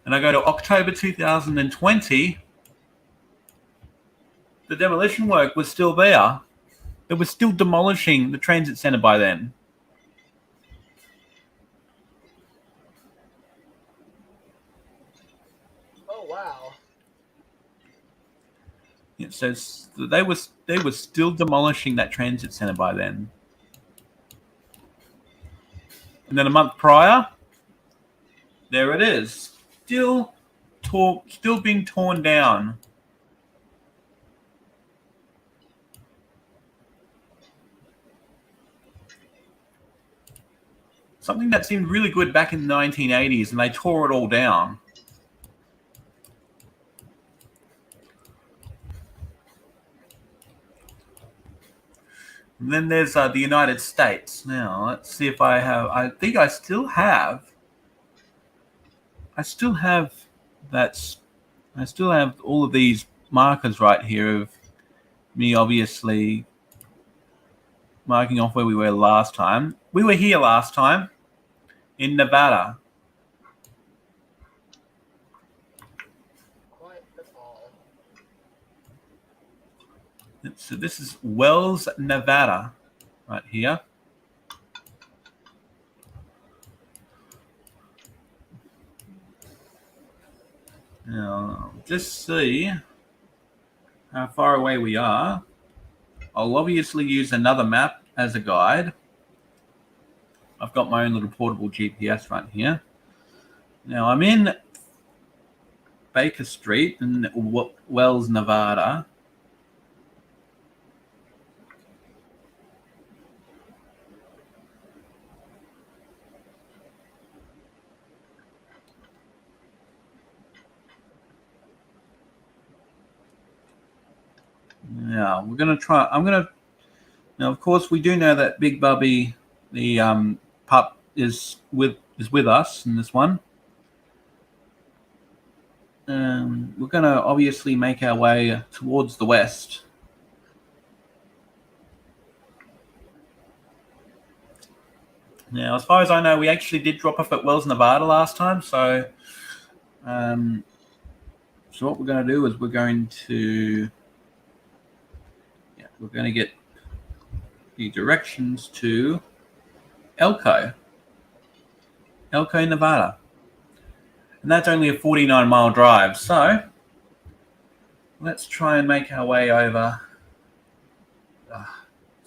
And I go to October 2020, the demolition work was still there. It was still demolishing the transit centre by then. Oh, wow. It says they were still demolishing that transit centre by then. And then a month prior, there it is, still being torn down. Something that seemed really good back in the 1980s, and they tore it all down. And then there's the United States. Now, let's see if I have... I think I still have that... I still have all of these markers right here of me obviously marking off where we were last time. We were here last time in Nevada. Quite a fall. So this is Wells, Nevada, right here. Now, just see how far away we are. I'll obviously use another map as a guide. I've got my own little portable GPS right here. Now I'm in Baker Street in Wells, Nevada. Yeah, we're gonna try. Now, of course, we do know that Big Bubby, the pup, is with us in this one. We're gonna obviously make our way towards the west. Now, as far as I know, we actually did drop off at Wells, Nevada last time. So what we're going to do is we're going to get the directions to Elko, Nevada. And that's only a 49-mile drive. So let's try and make our way over.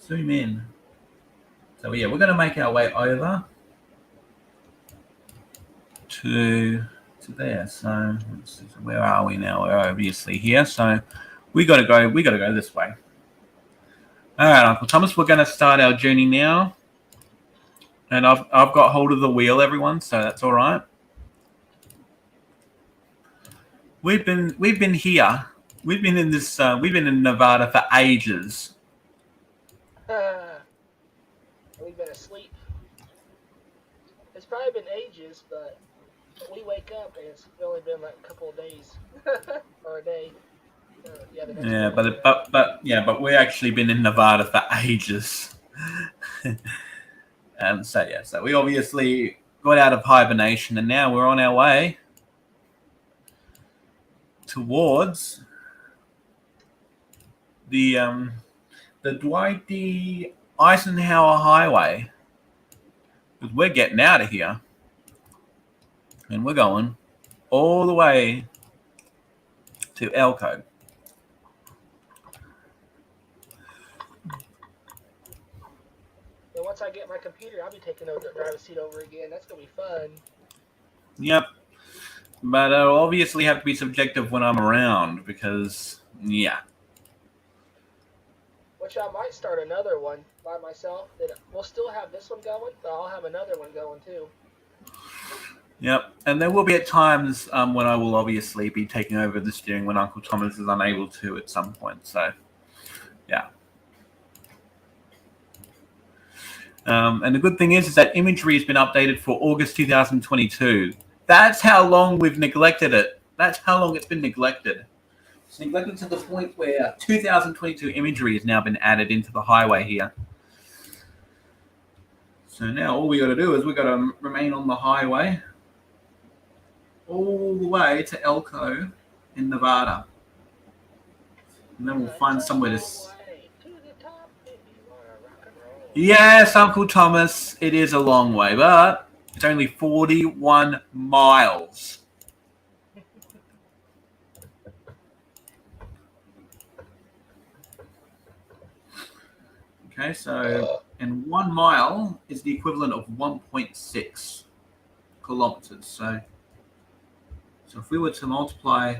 Zoom in. So yeah, we're going to make our way over to there. So where are we now? We're obviously here. So we got to go this way. All right, Uncle Thomas, we're going to start our journey now. And I've got hold of the wheel, everyone, so that's all right. We've been here. We've been in this. We've been in Nevada for ages. We've been asleep. It's probably been ages, but we wake up and it's only been like a couple of days or a day. Yeah, but we've actually been in Nevada for ages. And so we obviously got out of hibernation, and now we're on our way towards the Dwight D. Eisenhower Highway, because we're getting out of here, and we're going all the way to Elko. And once I get my computer, I'll be taking over the driver's seat over again. That's gonna be fun. Yep. But it'll obviously have to be subjective when I'm around, because, yeah. Which I might start another one by myself. We'll still have this one going, but I'll have another one going too. Yep. And there will be at times when I will obviously be taking over the steering when Uncle Thomas is unable to at some point. So, yeah. And the good thing is that imagery has been updated for August 2022. That's how long we've neglected it. That's how long it's been neglected. It's neglected to the point where 2022 imagery has now been added into the highway here. So now all we got to do is we got to remain on the highway all the way to Elko in Nevada. And then we'll find somewhere to... Yes, Uncle Thomas, it is a long way, but it's only 41 miles. Okay, so, and 1 mile is the equivalent of 1.6 kilometers. So if we were to multiply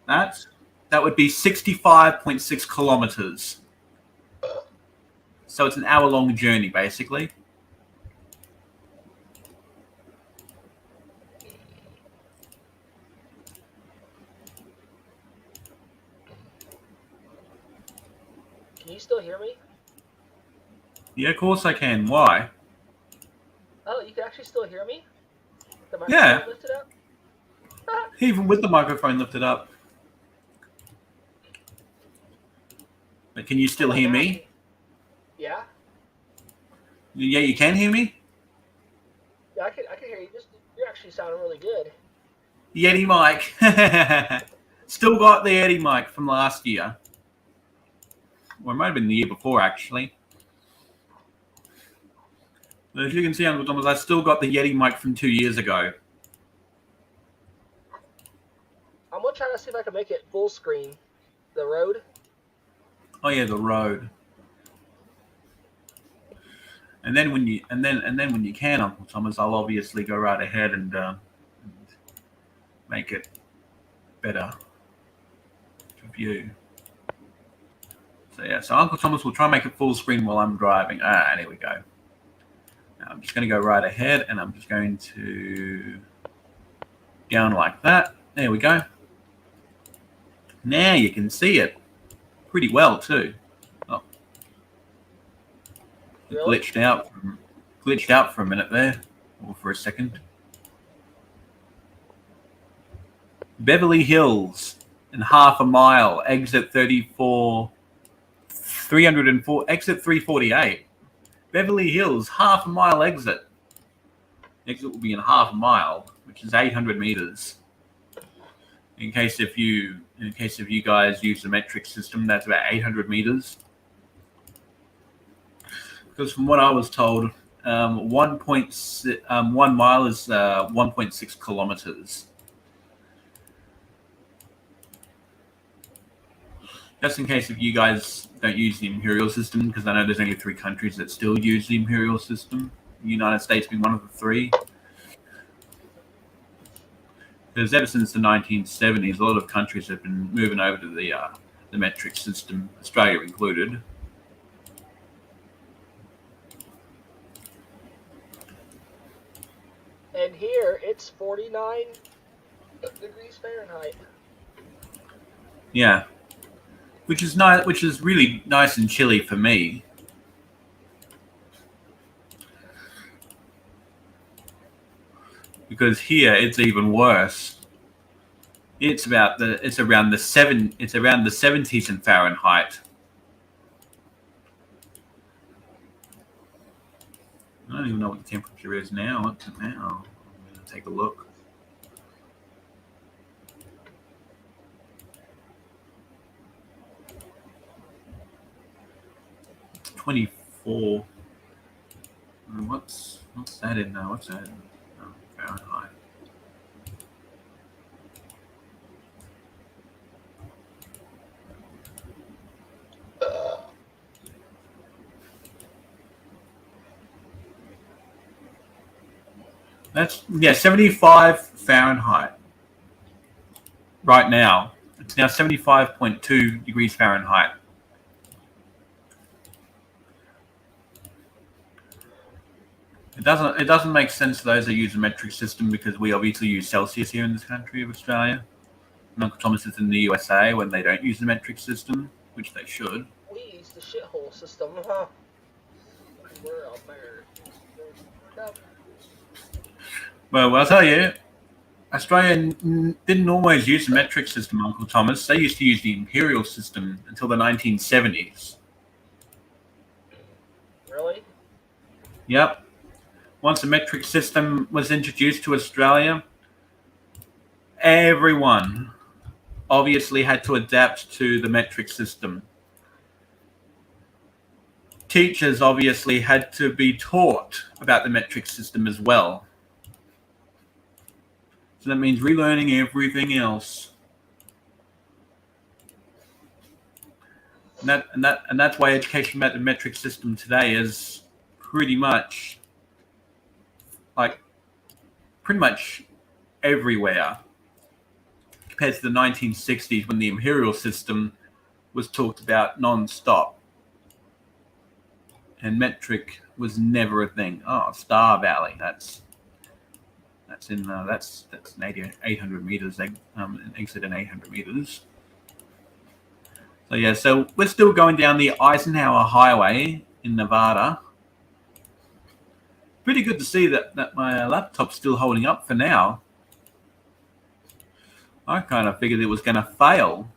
that, that would be 65.6 kilometers. So it's an hour-long journey, basically. Can you still hear me? Yeah, of course I can. Why? Oh, you can actually still hear me? The microphone Yeah. lifted up? Even with the microphone lifted up. But can you still hear me? Yeah. Yeah, you can hear me? Yeah, I can hear you. You're actually sounding really good. Yeti mic. Still got the Yeti mic from last year. Or it might have been the year before, actually. But as you can see, Uncle Thomas, I still got the Yeti mic from 2 years ago. I'm going to try to see if I can make it full screen. The road. Oh yeah, the road. And then when you when you can, Uncle Thomas, I'll obviously go right ahead and make it better to view. So yeah, so Uncle Thomas will try and make it full screen while I'm driving. Ah, there we go. Now I'm just going to go right ahead, and I'm just going to down like that. There we go. Now you can see it pretty well too. Oh, it Really? glitched out for a minute there, or for a second. Beverly Hills in half a mile, exit 34, 304, exit 348. Beverly Hills, half a mile exit. Exit will be in half a mile, which is 800 meters. In case if you guys use the metric system, that's about 800 meters. Because from what I was told, 1 mile is 1.6 kilometers. Just in case if you guys don't use the imperial system, because I know there's only 3 countries that still use the imperial system, the United States being one of the 3. Because ever since the 1970s, a lot of countries have been moving over to the metric system, Australia included. And here it's 49 degrees Fahrenheit. Yeah, which is nice, which is really nice and chilly for me. Because here it's even worse. It's around the 70s in Fahrenheit. I don't even know what the temperature is now. What's it now? I'm going to take a look. It's 24. What's that in now? What's that in Fahrenheit? That's 75 Fahrenheit. Right now, it's now 75.2 degrees Fahrenheit. It doesn't make sense to those that use the metric system because we obviously use Celsius here in this country of Australia. And Uncle Thomas is in the USA when they don't use the metric system, which they should. We use the shithole system, huh? We're Americans. Well, I'll tell you, Australia didn't always use the metric system, Uncle Thomas. They used to use the imperial system until the 1970s. Really? Yep. Once the metric system was introduced to Australia, everyone obviously had to adapt to the metric system. Teachers obviously had to be taught about the metric system as well. So that means relearning everything else. And that's why education about the metric system today is pretty much everywhere compared to the 1960s when the imperial system was talked about non-stop and metric was never a thing. Oh, Star Valley, that's in 800 meters, an exit in 800 meters. So yeah, so we're still going down the Eisenhower Highway in Nevada. Pretty good to see that my laptop's still holding up for now. I kind of figured it was going to fail.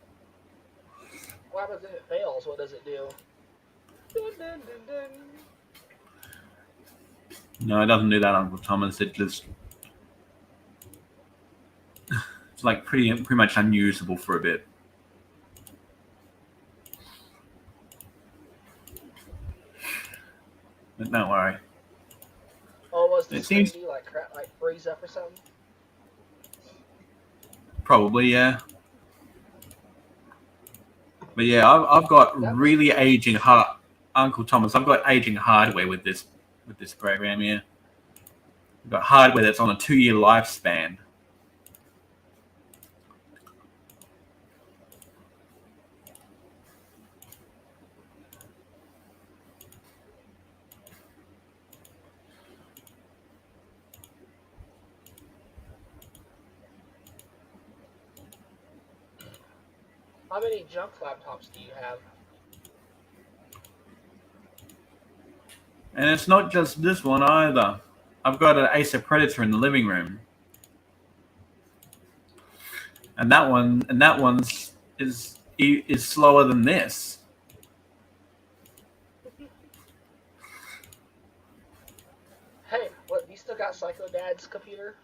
What happens if it fails? What does it do? Dun, dun, dun, dun. No, it doesn't do that, Uncle Thomas. It's like pretty much unusable for a bit. But don't worry. Oh, was this It seems- thing like crap, like freeze up or something? Probably, yeah. But yeah, I've got That really aging Uncle Thomas. I've got aging hardware with this program here. I've got hardware that's on a 2-year lifespan. how many junk laptops do you have? And it's not just this one either. I've got an Acer Predator in the living room, and that one's is slower than this. Hey, what? You still got Psycho Dad's computer?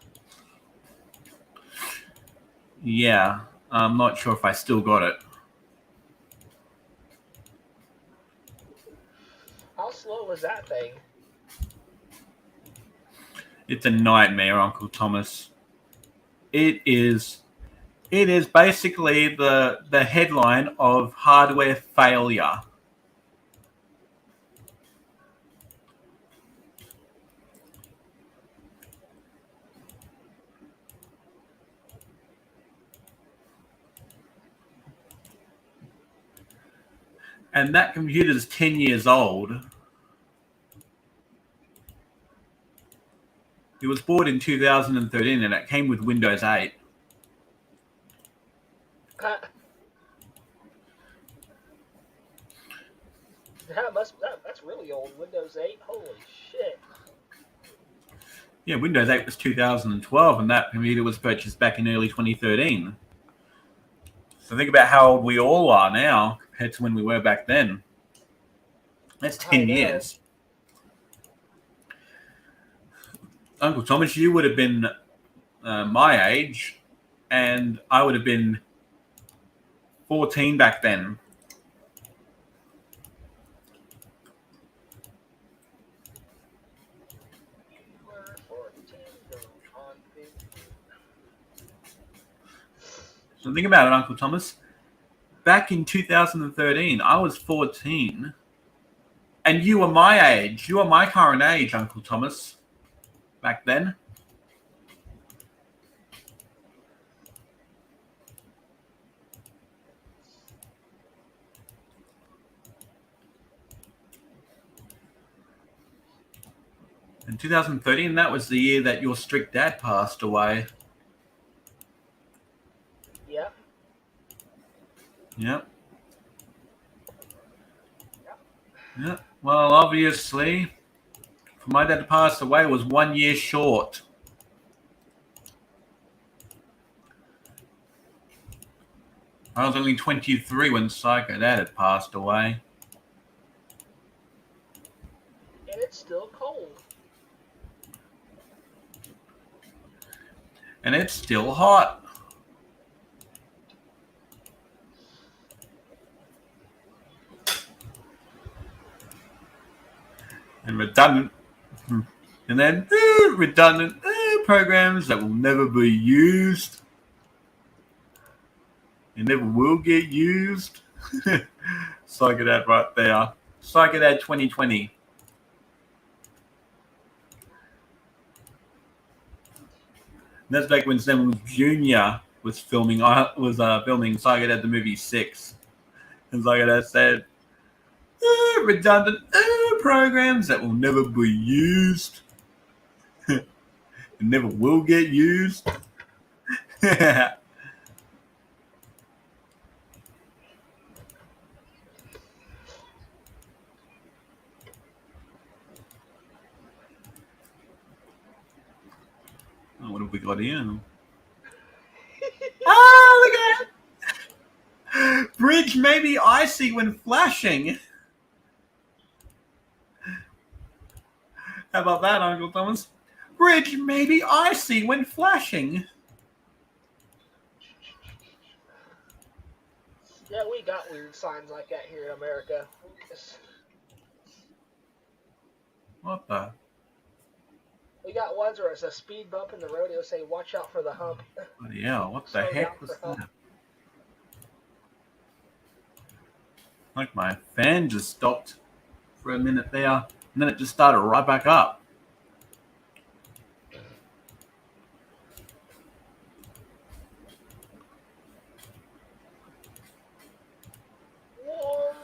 Yeah, I'm not sure if I still got it. How slow was that thing? It's a nightmare, Uncle Thomas. It is. It is basically the headline of hardware failure. And that computer is 10 years old. It was bought in 2013 and it came with Windows 8. That's really old. Windows 8. Holy shit. Yeah, Windows 8 was 2012 and that computer was purchased back in early 2013. So think about how old we all are now compared to when we were back then. That's 10 years. Uncle Thomas, you would have been my age, and I would have been 14 back then. We're 14 going on 15. So think about it, Uncle Thomas. Back in 2013, I was 14, and you were my age. You were my current age, Uncle Thomas, back then. In 2013, that was the year that your strict dad passed away. Yep. Yep. Yep. Well, obviously, for my dad to pass away was 1 year short. I was only 23 when Psycho Dad had passed away. And it's still cold. And it's still hot. And redundant. And then redundant programs that will never be used. And never will get used. Psycho Dad right there. Psycho Dad 2020. And that's back when Sam Jr. was filming. Filming Psycho Dad the movie 6. And Psycho Dad said, redundant programs that will never be used. And never will get used. Oh, what have we got here? Look at that! Bridge may be icy when flashing. How about that, Uncle Thomas? Bridge may be icy when flashing. Yeah, we got weird signs like that here in America. What the? We got ones where it's a speed bump in the road. It'll say, "Watch out for the hump." Bloody hell, what the Slow heck down was for hump. that? Like my fan just stopped for a minute there, and then it just started right back up. Warm.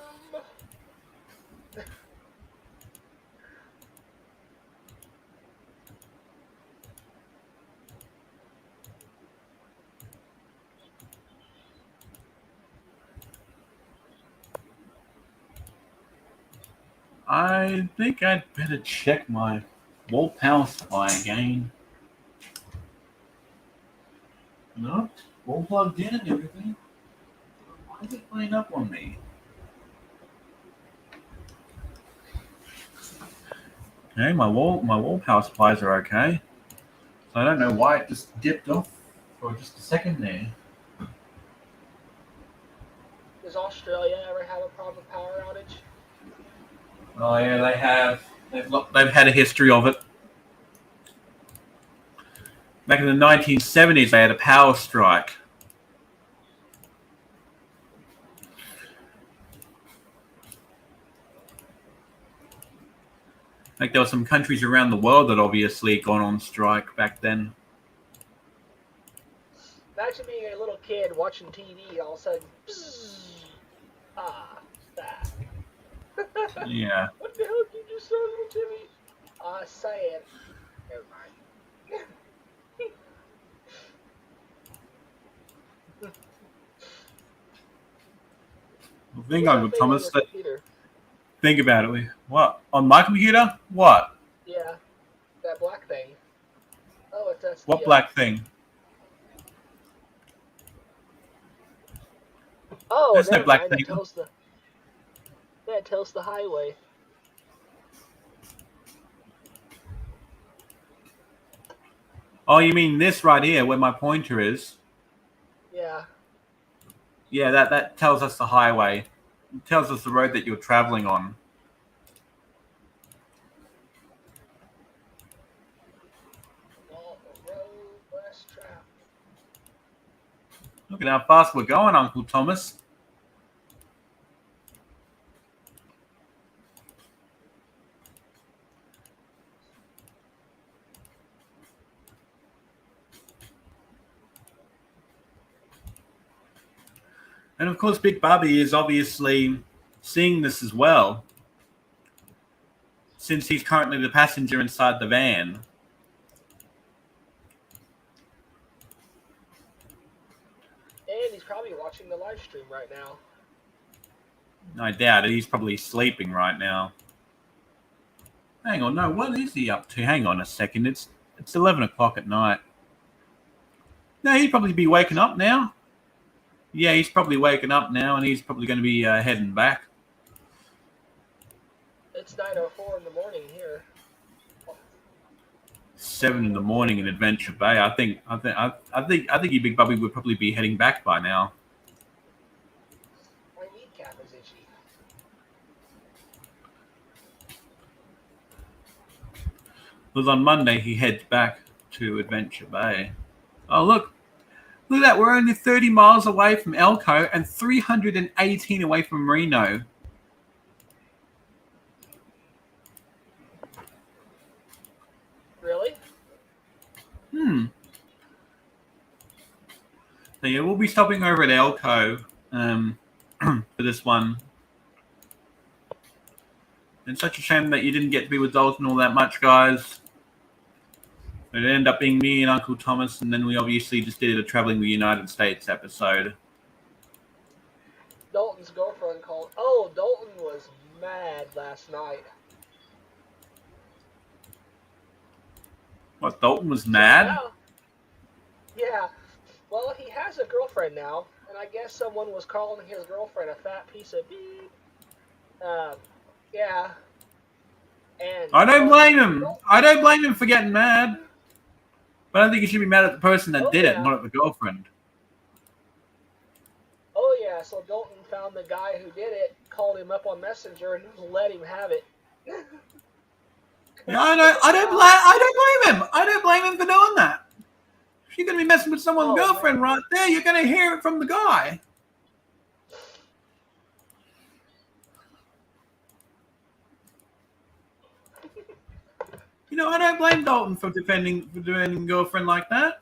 I think I'd better check my wall power supply again. No, all plugged in and everything. Why is it playing up on me? Okay, my wall power supplies are okay. So I don't know why it just dipped off for just a second there. Does Australia ever have a problem with power outage? Oh yeah, they have. They've had a history of it. Back in the 1970s, they had a power strike. Like there were some countries around the world that obviously gone on strike back then. Imagine being a little kid watching TV, all of a sudden, bzzz, back. Yeah. What the hell did you just say, little Timmy? Saying, never mind. Well, think What's on that it, thing on Thomas. your computer? Think about it. What? On my computer? What? Yeah, that black thing. Oh, that's What the. black thing? Oh, There's no never black mind. thing. It tells the. Yeah, it tells the highway. Oh, you mean this right here, where my pointer is? Yeah. Yeah, that tells us the highway. It tells us the road that you're traveling on. All the road less traffic. Look at how fast we're going, Uncle Thomas. And of course, Big Bubby is obviously seeing this as well, since he's currently the passenger inside the van. And he's probably watching the live stream right now. I doubt it. He's probably sleeping right now. Hang on, no, what is he up to? Hang on a second. It's 11 o'clock at night. No, he'd probably be waking up now. Yeah, he's probably waking up now, and he's probably going to be heading back. It's 9:04 in the morning here. 7 in the morning in Adventure Bay. I think you Big Bubby would probably be heading back by now. My kneecap is itchy. Because on Monday he heads back to Adventure Bay. Oh look at that! We're only 30 miles away from Elko and 318 away from Reno. Really? So yeah, we'll be stopping over at Elko for this one. It's such a shame that you didn't get to be with Dalton all that much, guys. It ended up being me and Uncle Thomas, and then we obviously just did a Traveling the United States episode. Dalton's girlfriend called. Oh, Dalton was mad last night. What, Dalton was mad? Yeah. Well, he has a girlfriend now, and I guess someone was calling his girlfriend a fat piece of beep. Yeah. And I don't blame him. I don't blame him for getting mad. But I think you should be mad at the person that did it, not at the girlfriend. Oh yeah, so Dalton found the guy who did it, called him up on Messenger, and let him have it. Yeah, I don't blame him. I don't blame him for doing that. If you're gonna be messing with someone's girlfriend right there, you're gonna hear it from the guy. I don't blame Dalton for defending a girlfriend like that.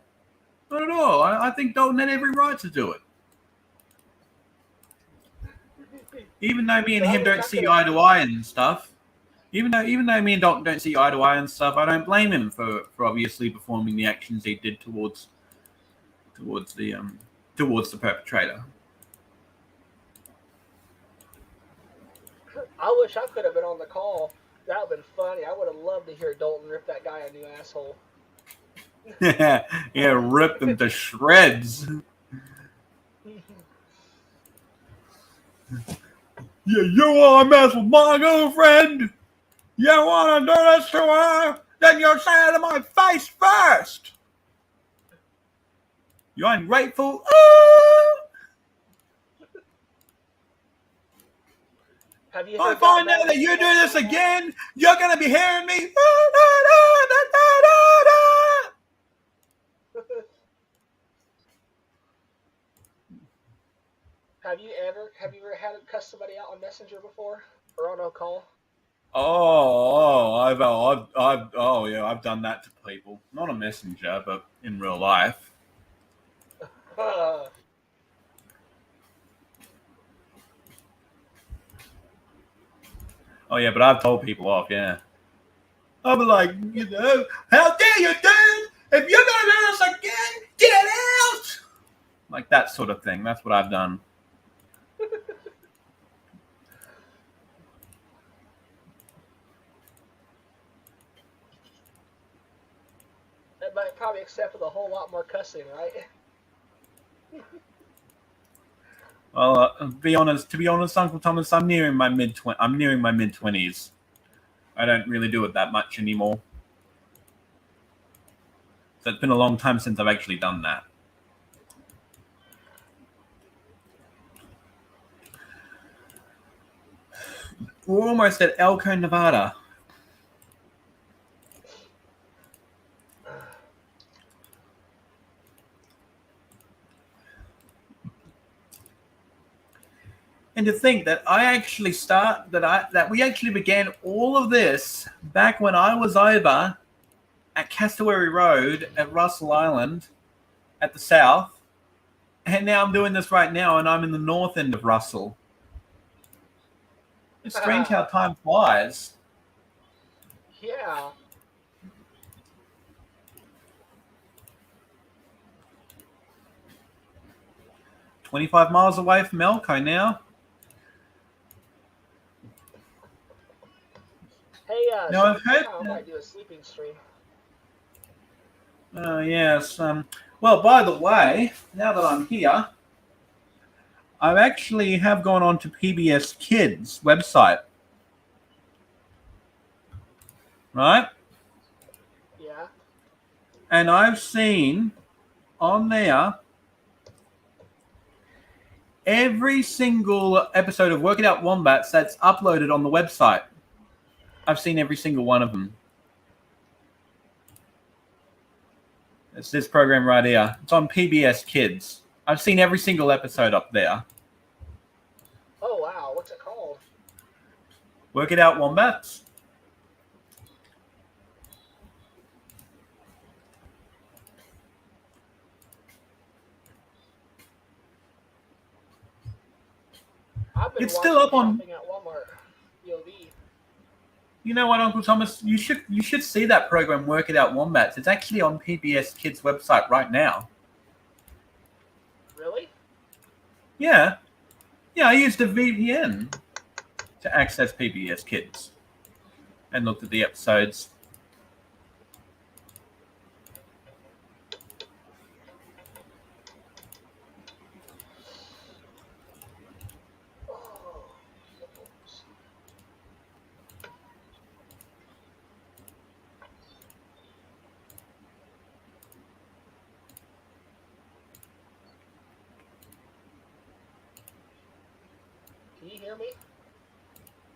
Not at all. I think Dalton had every right to do it. Even though me and But I him wish don't I see could eye have. to eye and stuff. Even though me and Dalton don't see eye to eye and stuff, I don't blame him for obviously performing the actions he did towards the perpetrator. I wish I could have been on the call. That would have been funny. I would have loved to hear Dalton rip that guy a new asshole. Yeah, ripped him to shreds. Yeah, you want to mess with my girlfriend? You want to do this to her? Then you say it to my face first. You ungrateful. Have you If I heard find that out that you do this bad? again, you're going to be hearing me. Have you ever had to cuss somebody out on Messenger before or on a call? I've done that to people. Not on Messenger, but in real life. Oh yeah, but I've told people off. Yeah, I'll be like, how dare you, dude? If you're gonna do this again, get out! Like that sort of thing. That's what I've done. That might probably accept with a whole lot more cussing, right? Well, to be honest, Uncle Thomas, I'm nearing my mid-20s. I don't really do it that much anymore. So it's been a long time since I've actually done that. We're almost at Elko, Nevada. And to think that we actually began all of this back when I was over at Cassowary Road at Russell Island at the south, and now I'm doing this right now, and I'm in the north end of Russell. It's strange how time flies. Yeah. 25 miles away from Elko now. Hey, Now I've heard. I might do a sleeping stream. Yes. Well, by the way, now that I'm here, I actually have gone on to PBS Kids website. Right? Yeah. And I've seen on there every single episode of Work It Out Wombats that's uploaded on the website. I've seen every single one of them. It's this program right here. It's on PBS Kids. I've seen every single episode up there. Oh, wow. What's it called? Work It Out Wombats. I've been It's still up on. shopping at Walmart. VOD. You know what, Uncle Thomas? You should see that program, Work It Out Wombats. It's actually on PBS Kids website right now. Really? Yeah. Yeah, I used a VPN to access PBS Kids and looked at the episodes. Can you hear me?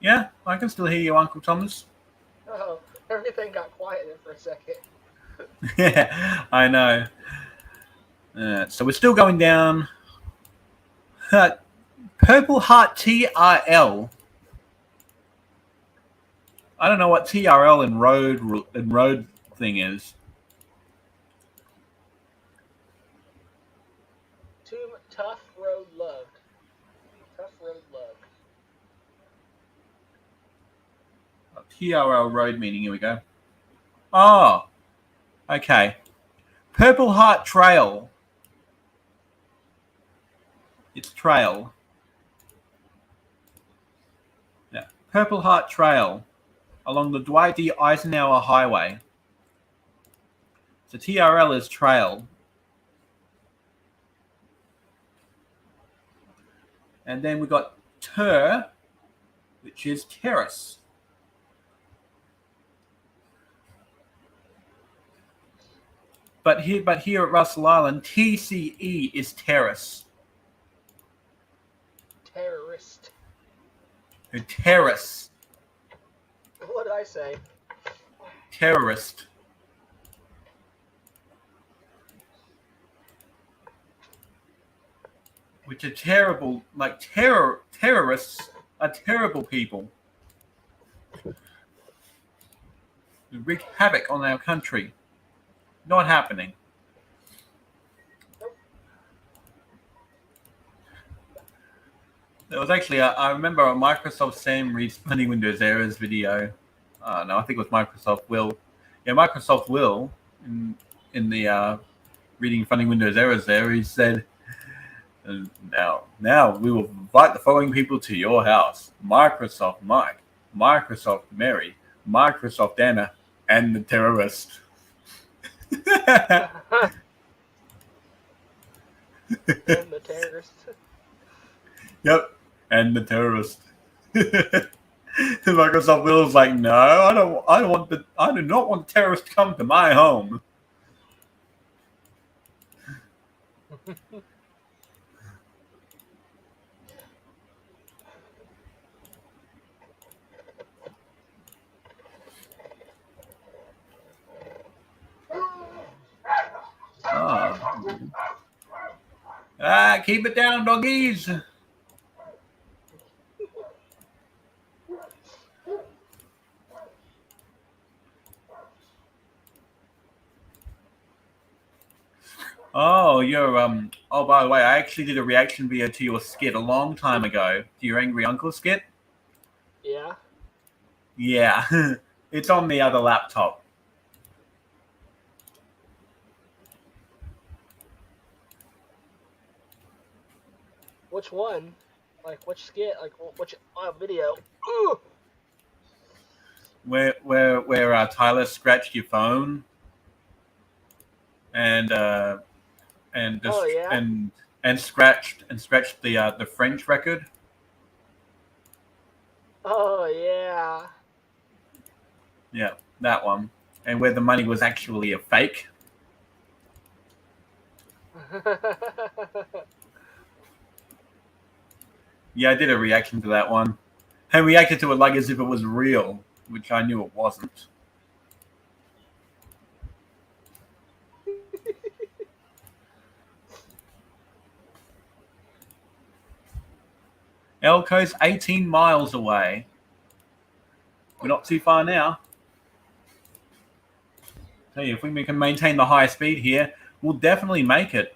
Yeah, I can still hear you, Uncle Thomas. Oh, everything got quiet there for a second. Yeah, I know. So we're still going down. Purple Heart TRL. I don't know what TRL and road thing is. Tough road lugged. Tough road lug. TRL road meaning. Here we go. Oh, okay. Purple Heart Trail. It's trail. Yeah. Purple Heart Trail along the Dwight D. Eisenhower Highway. So TRL is trail. And then we got TER, which is terrace. But here at Russell Island, TCE is terrace. Terrorist. Terrace. What did I say? Terrorist. Which are terrible, like terrorists are terrible people who wreak havoc on our country. Not happening. There was actually, I remember a Microsoft Sam reads funny Windows errors video. No, I think it was Microsoft Will. Yeah, Microsoft Will in the reading funny Windows errors there. He said, now we will invite the following people to your house: Microsoft Mike, Microsoft Mary, Microsoft Anna, and the terrorist. And the terrorist. Yep, and the terrorist. Microsoft Will's like, no, I do not want the terrorists to come to my home. Keep it down, doggies. Oh, you're Oh, by the way, I actually did a reaction video to your skit a long time ago. To your Angry Uncle skit. Yeah. Yeah, it's on the other laptop. Which one? Like which skit? Like which video? Ooh! Where Tyler scratched your phone and Oh yeah. and scratched the French record. Oh yeah. Yeah, that one. And where the money was actually a fake. Yeah, I did a reaction to that one. I reacted to it like as if it was real, which I knew it wasn't. Elko's 18 miles away. We're not too far now. Tell you, if we can maintain the high speed here, we'll definitely make it.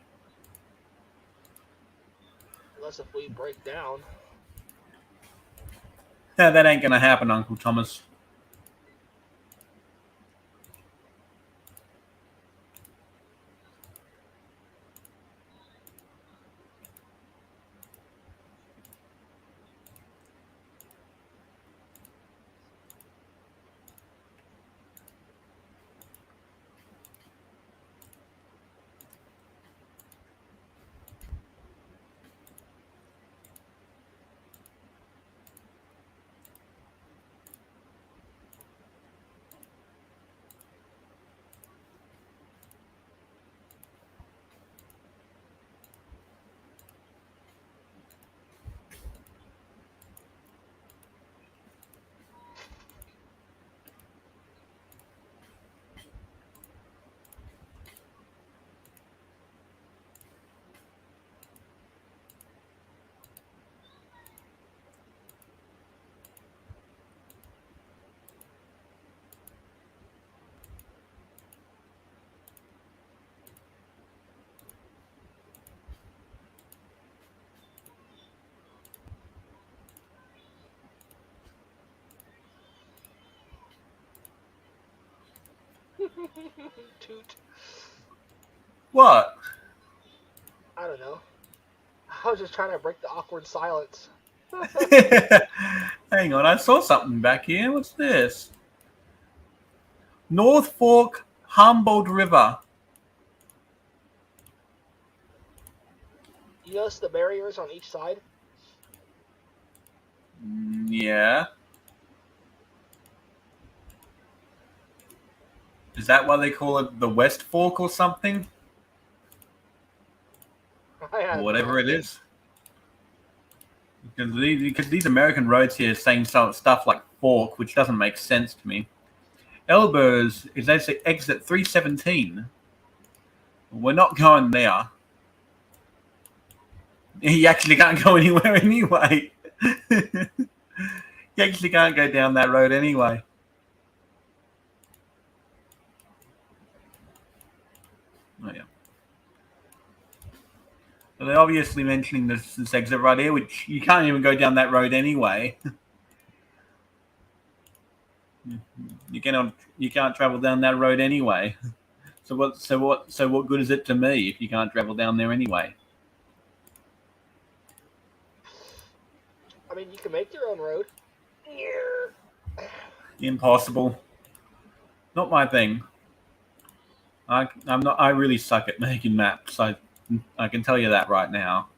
Unless if we break down. That ain't gonna happen, Uncle Thomas. Toot. What? I don't know. I was just trying to break the awkward silence. Hang on, I saw something back here. What's this? North Fork Humboldt River. You notice the barriers on each side? Yeah. Is that why they call it the West Fork or something? I Or have no whatever it idea. is. Because these American roads here are saying stuff like fork, which doesn't make sense to me. Elbows is exit 317. We're not going there. You actually can't go anywhere anyway. You actually can't go down that road anyway. Oh yeah. So they're obviously mentioning this exit right here, which you can't even go down that road anyway. You can't travel down that road anyway. So what good is it to me if you can't travel down there anyway? I mean, you can make your own road. Impossible. Not my thing. I'm not. I really suck at making maps. I can tell you that right now.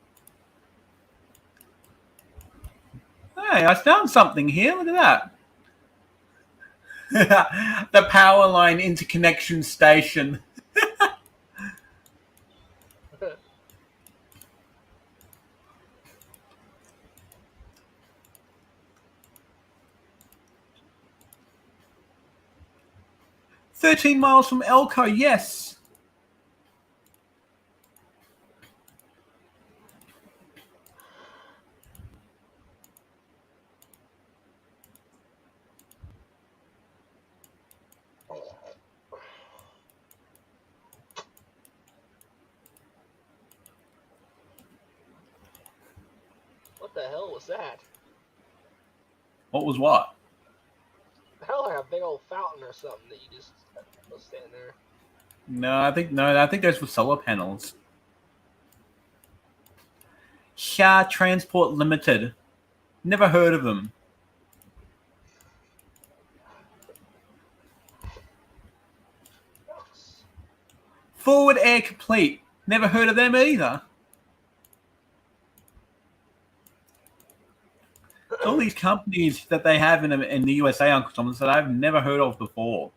Hey, I found something here. Look at that. The power line interconnection station. 13 miles from Elko. Yes. What the hell was that? What was what? Hell, like a big old fountain or something that you just was standing there. No, I think those were solar panels. Shah Transport Limited. Never heard of them. Forward Air Complete. Never heard of them either. It's all these companies that they have in the USA, Uncle Thomas, that I've never heard of before.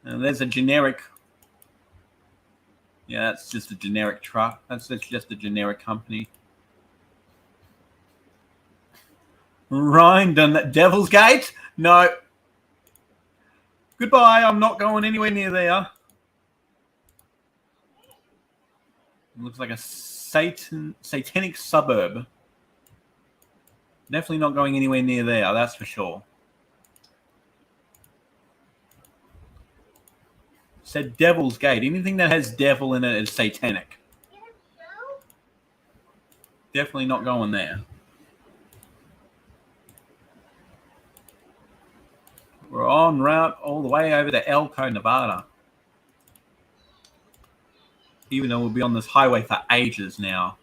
And there's a generic. Yeah, that's just a generic truck. That's just a generic company. Rindon, Devil's Gate? No. Goodbye. I'm not going anywhere near there. It looks like a satanic suburb. Definitely not going anywhere near there, that's for sure. Said Devil's Gate. Anything that has devil in it is satanic. Definitely not going there. We're en route all the way over to Elko, Nevada. Even though we'll be on this highway for ages now.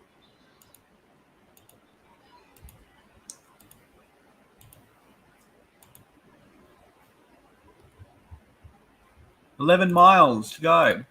$11 miles to go.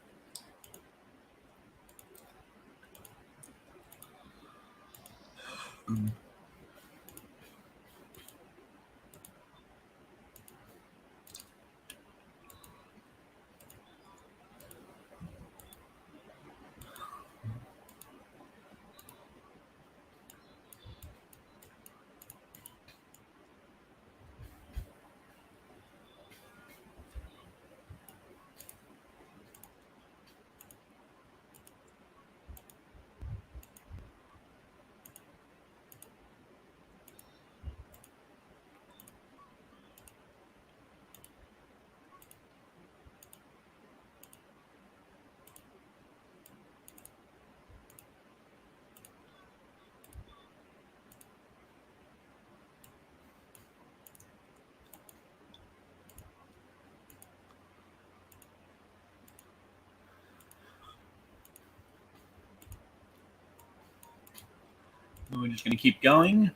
We're just going to keep going.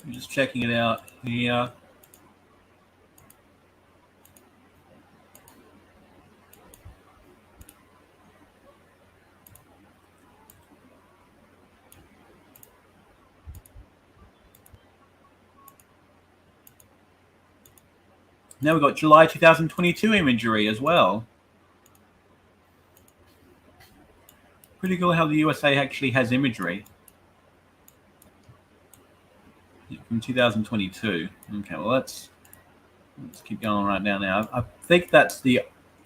I'm just checking it out here. Now we've got July 2022 imagery as well. Pretty cool how the USA actually has imagery from 2022. Okay, well let's keep going right now. I think that's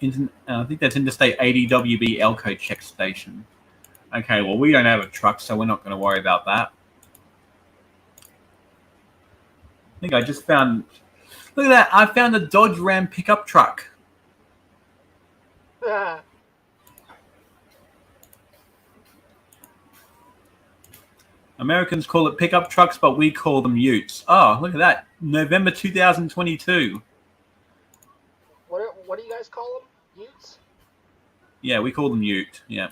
Interstate 80 WB Elko check station. Okay, well we don't have a truck, so we're not going to worry about that. I think I just found. Look at that! I found a Dodge Ram pickup truck. Americans call it pickup trucks, but we call them utes. Oh, look at that. November 2022. What do you guys call them? Utes? Yeah, we call them ute. Yeah.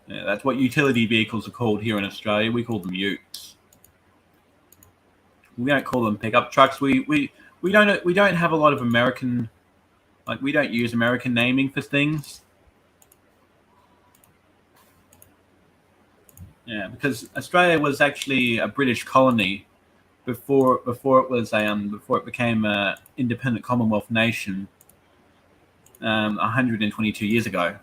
Yeah, that's what utility vehicles are called here in Australia. We call them utes. We don't call them pickup trucks. We don't have a lot of American, like we don't use American naming for things. Yeah, because Australia was actually a British colony before it became an independent Commonwealth nation 122 years ago.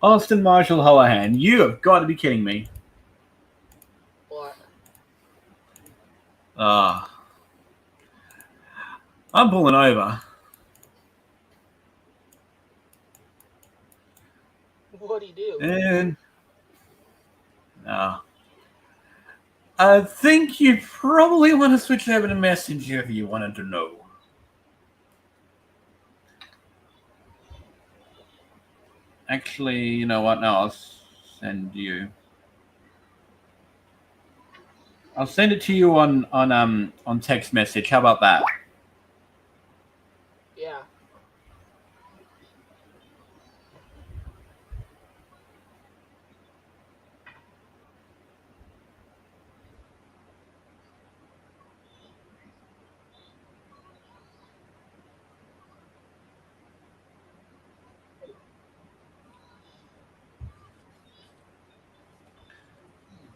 Austin Marshall Holohan, you have got to be kidding me. What? I'm pulling over. What do you do? And I think you probably want to switch over to Messenger if you wanted to know. Actually, you know what? No, I'll send you. I'll send it to you on text message. How about that? Yeah.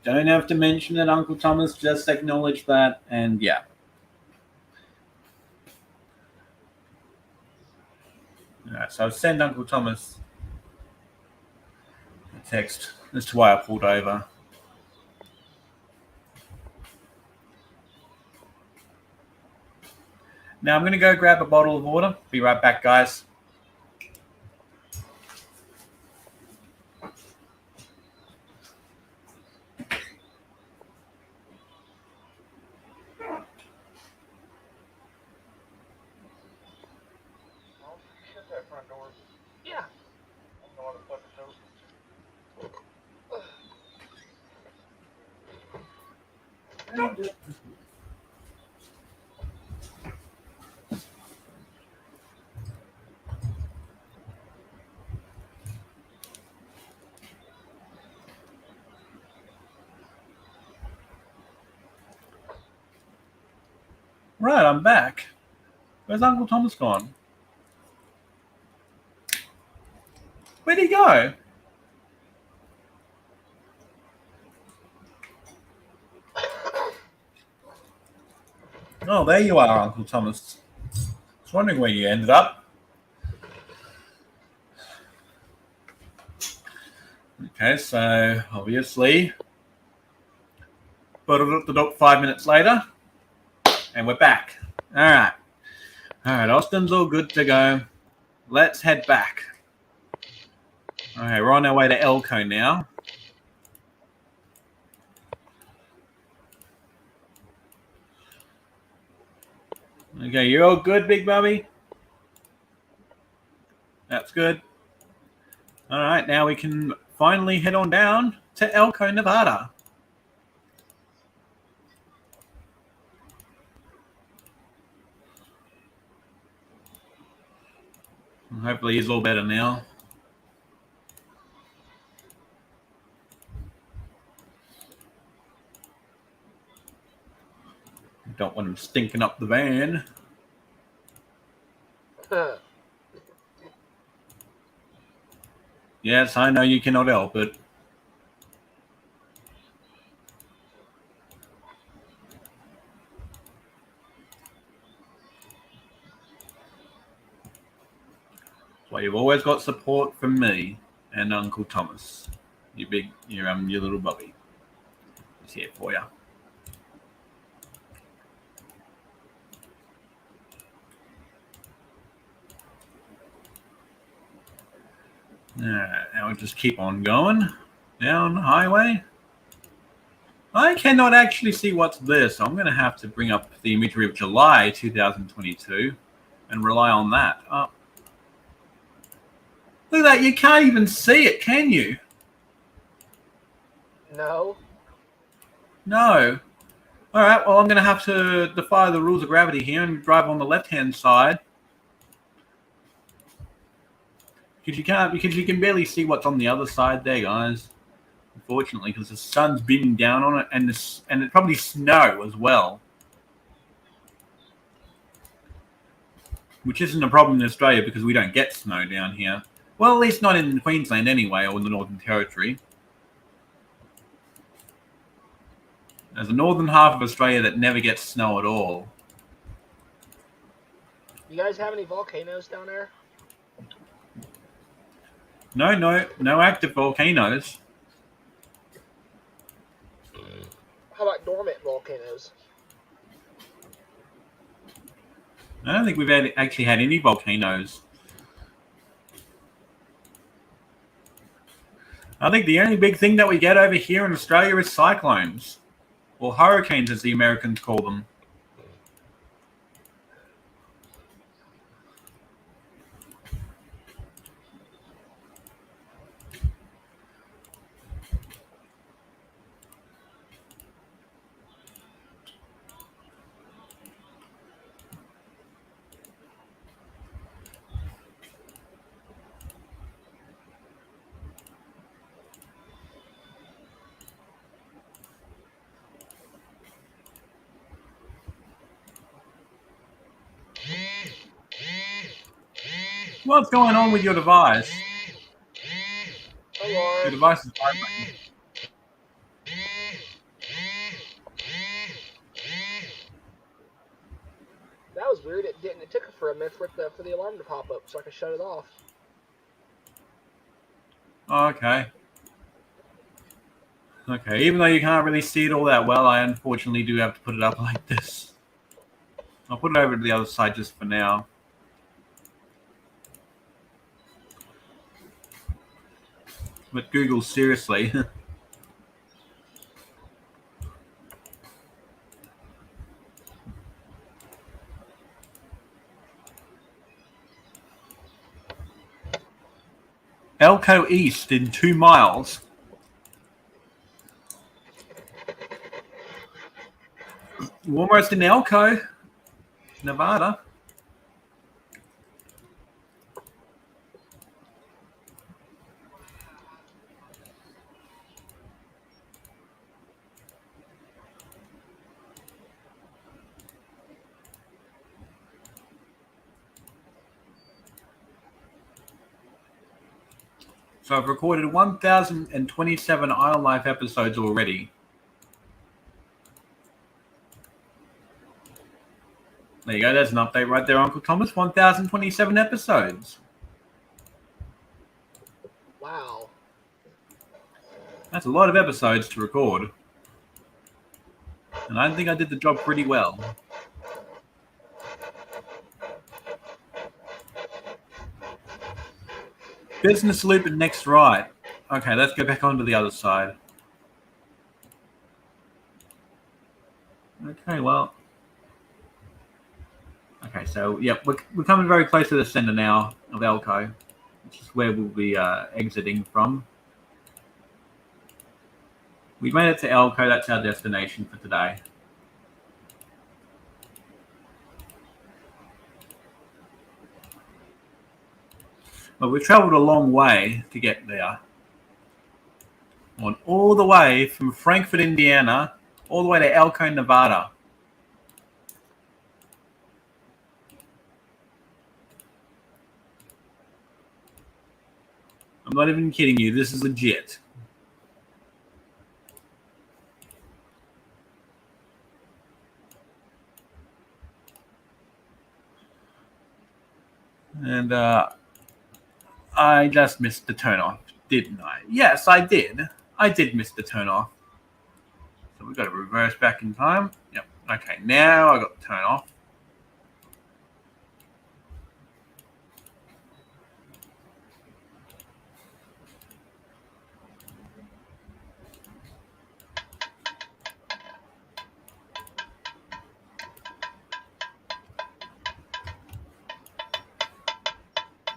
Don't have to mention it, Uncle Thomas. Just acknowledge that, and yeah. All right, so I'll send Uncle Thomas a text as to why I pulled over. Now I'm going to go grab a bottle of water. Be right back, guys. Shut that front door. Yeah. I don't know what the fuck it's over. Right, I'm back. Where's Uncle Thomas gone? Where'd he go? Oh, there you are, Uncle Thomas. I was wondering where you ended up. Okay, so obviously, but 5 minutes later, and we're back. All right, Austin's all good to go. Let's head back. Okay, we're on our way to Elko now. Okay, you're all good, Big Bubby? That's good. All right, now we can finally head on down to Elko, Nevada. Hopefully he's all better now. Don't want him stinking up the van. Yes, I know you cannot help it. Well, you've always got support from me and Uncle Thomas. Your little Bubby. He's here for you. Alright, now we'll just keep on going down the highway. I cannot actually see what's this. So I'm going to have to bring up the imagery of July 2022 and rely on that. Oh. Look at that. You can't even see it, can you? No. No. All right. Well, I'm going to have to defy the rules of gravity here and drive on the left-hand side. Because you can barely see what's on the other side there, guys. Unfortunately, because the sun's beating down on it, and it probably snow as well. Which isn't a problem in Australia because we don't get snow down here. Well, at least not in Queensland anyway, or in the Northern Territory. There's a northern half of Australia that never gets snow at all. You guys have any volcanoes down there? No active volcanoes. How about dormant volcanoes? I don't think we've actually had any volcanoes. I think the only big thing that we get over here in Australia is cyclones. Or hurricanes, as the Americans call them. What's going on with your device? Your device is vibrating. That was weird. It didn't. It took for a minute for the alarm to pop up, so I could shut it off. Okay. Okay, even though you can't really see it all that well, I unfortunately do have to put it up like this. I'll put it over to the other side just for now. But Google, seriously. Elko East in 2 miles. We're almost in Elko, Nevada. So I've recorded 1,027 Isle Life episodes already. There you go. There's an update right there, Uncle Thomas. 1,027 episodes. Wow. That's a lot of episodes to record. And I think I did the job pretty well. Business loop and next right. Okay, let's go back onto the other side. Okay, well. So, yep, we're coming very close to the center now of Elko, which is where we'll be exiting from. We made it to Elko. That's our destination for today. But we've traveled a long way to get there. All the way from Frankfort, Indiana, all the way to Elko, Nevada. I'm not even kidding you. This is legit. And I just missed the turnoff, didn't I? Yes, I did. I did miss the turnoff. So we've got to reverse back in time. Yep. Okay, now I got the turnoff.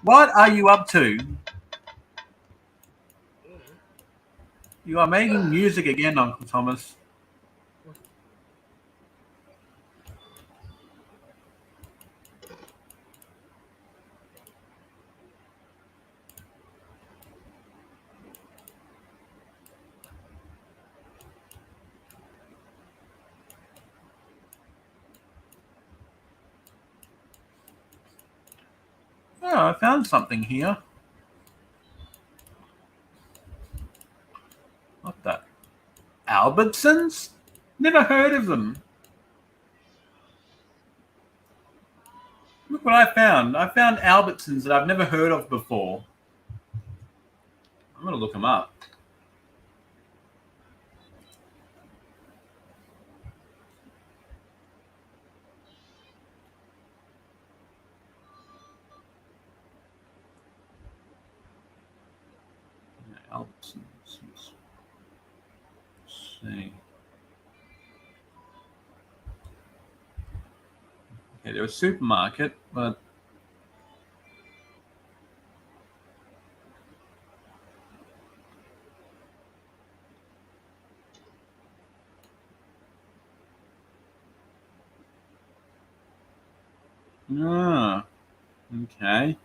What are you up to? You are making music again, Uncle Thomas. Oh, I found something here. What the? Albertsons? Never heard of them. Look what I found. I found Albertsons that I've never heard of before. I'm going to look them up. Albertsons. Let's see. Okay, they're a supermarket, but okay.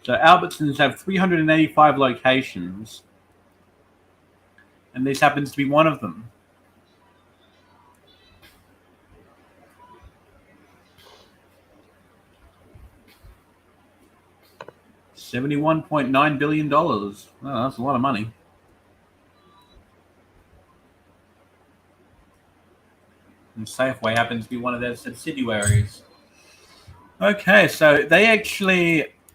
So Albertsons have 385 locations, and this happens to be one of them. $71.9 billion. Oh, that's a lot of money. And Safeway happens to be one of their subsidiaries. Okay, so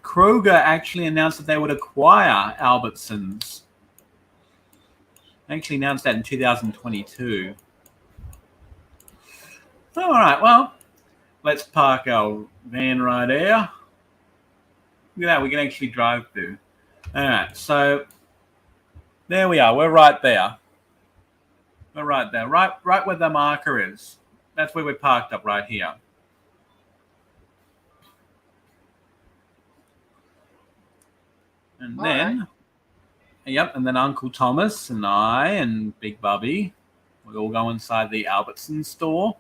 Kroger actually announced that they would acquire Albertsons. They actually announced that in 2022. All right, well, let's park our van right there. Look at that, we can actually drive through. All right, so there we are. We're right there. We're right there, right where the marker is. That's where we're parked up right here. And then, yep, and then Uncle Thomas and I and Big Bubby, we all go inside the Albertsons store.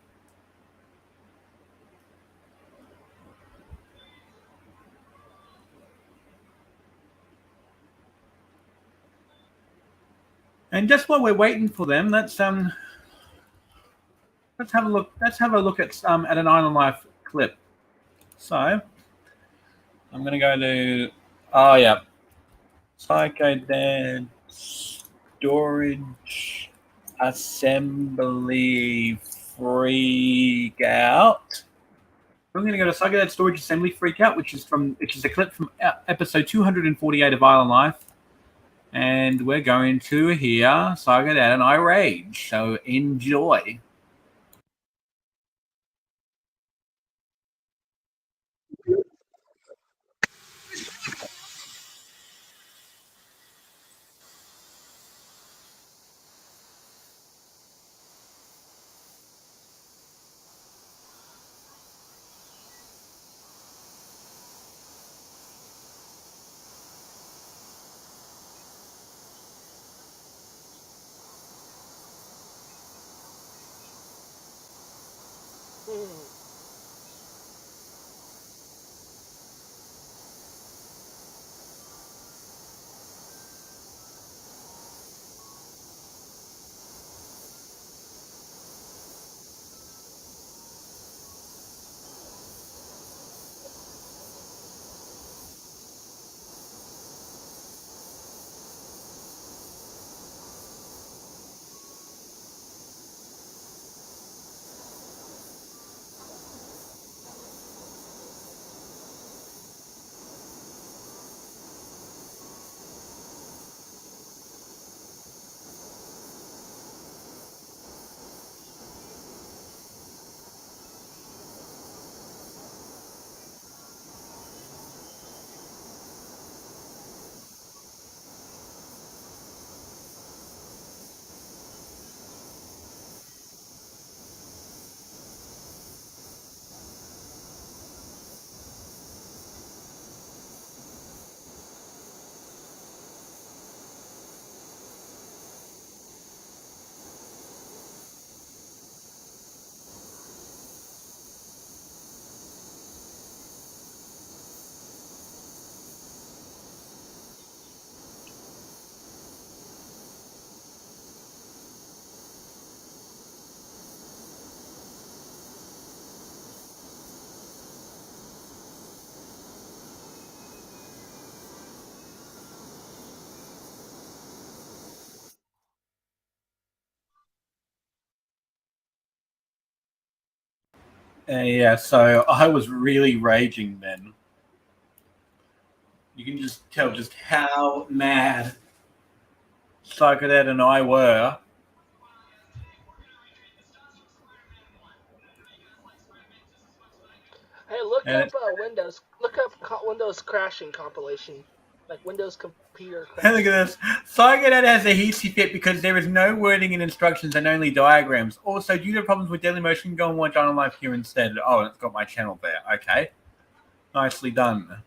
And just while we're waiting for them, let's have a look. Let's have a look at an Island Life clip. So I'm gonna go to Psycho Dad Storage Assembly Freak Out. I'm going to go to Psycho Dad Storage Assembly Freak Out, which is a clip from episode 248 of Island Life. And we're going to hear Psycho Dad and I rage. So enjoy. Hmm. Yeah, so I was really raging then. You can just tell just how mad Psychodet and I were. Hey, look And up it's, Windows. Look up Windows crashing compilation, like Windows computer and look crashing. at this. Psychodet has a heatsy fit because there is no wording in instructions and only diagrams. Also, due to problems with Dailymotion, go and watch on Live here instead. Oh, and it's got my channel there. Okay. Nicely done.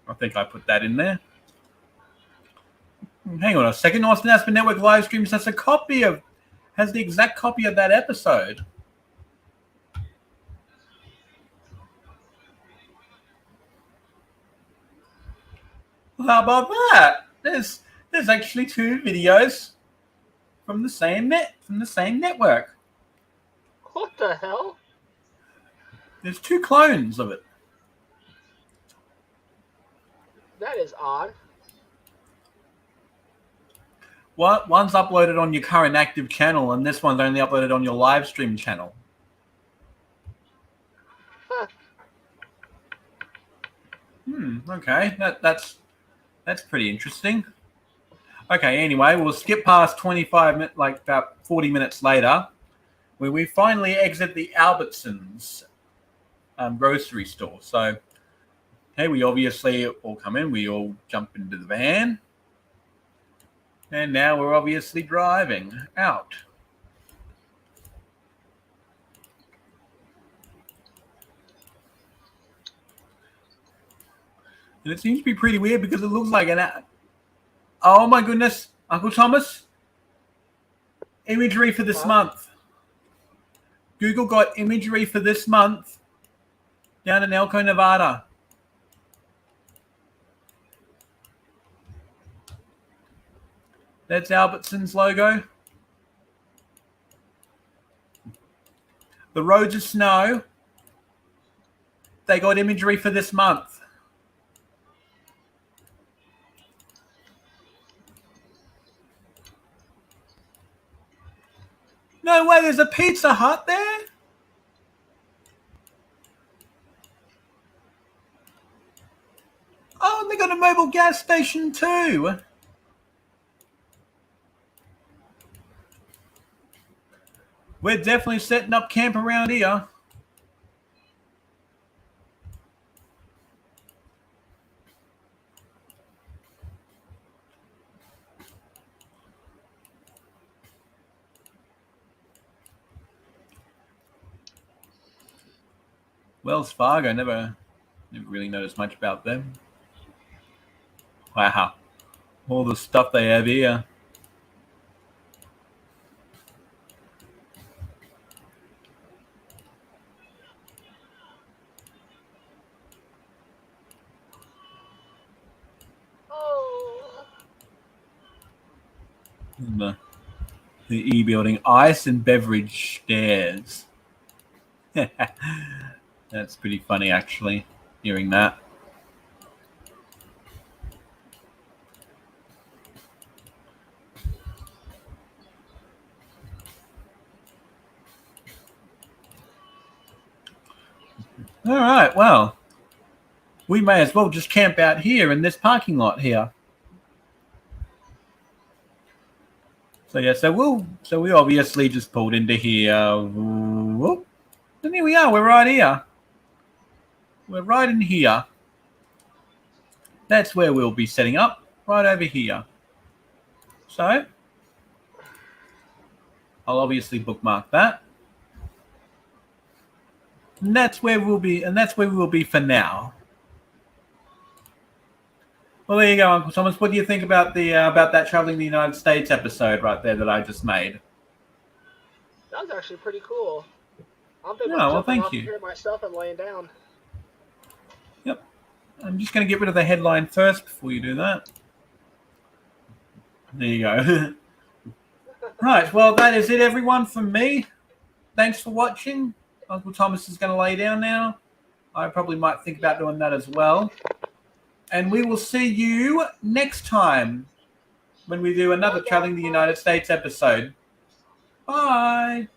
I think I put that in there. Hang on a second. Austin Aspen Network live streams has the exact copy of that episode. How about that? There's actually two videos from the same network. What the hell? There's two clones of it. That is odd. One's uploaded on your current active channel, and this one's only uploaded on your live stream channel. Huh. Okay, that's pretty interesting. Okay, anyway, we'll skip past 25 minutes, like about 40 minutes later, where we finally exit the Albertsons grocery store. So, hey, we obviously all come in. We all jump into the van. And now we're obviously driving out. And it seems to be pretty weird because it looks like oh my goodness, Uncle Thomas, imagery for this month. Google got imagery for this month down in Elko, Nevada. That's Albertson's logo. The roads of snow. They got imagery for this month. No way, there's a Pizza Hut there? Oh, and they got a mobile gas station too. We're definitely setting up camp around here. Wells Fargo, never really noticed much about them. Wow. All the stuff they have here. The E building, ice and beverage stairs. That's pretty funny, actually, hearing that. All right, well, we may as well just camp out here in this parking lot here. So yeah, so we obviously just pulled into here. Whoop. And here we are. We're right here. We're right in here. That's where we'll be setting up, right over here. So I'll obviously bookmark that. And that's where we'll be, and that's where we will be for now. Well, there you go, Uncle Thomas. What do you think about that traveling the United States episode right there that I just made? That was actually pretty cool. I'm thinking Yeah, about well, jumping thank off you. here myself and laying down. Yep. I'm just going to get rid of the headline first before you do that. There you go. Right. Well, that is it, everyone, from me. Thanks for watching. Uncle Thomas is going to lay down now. I probably might think about doing that as well. And we will see you next time when we do another Traveling the United States episode. Bye.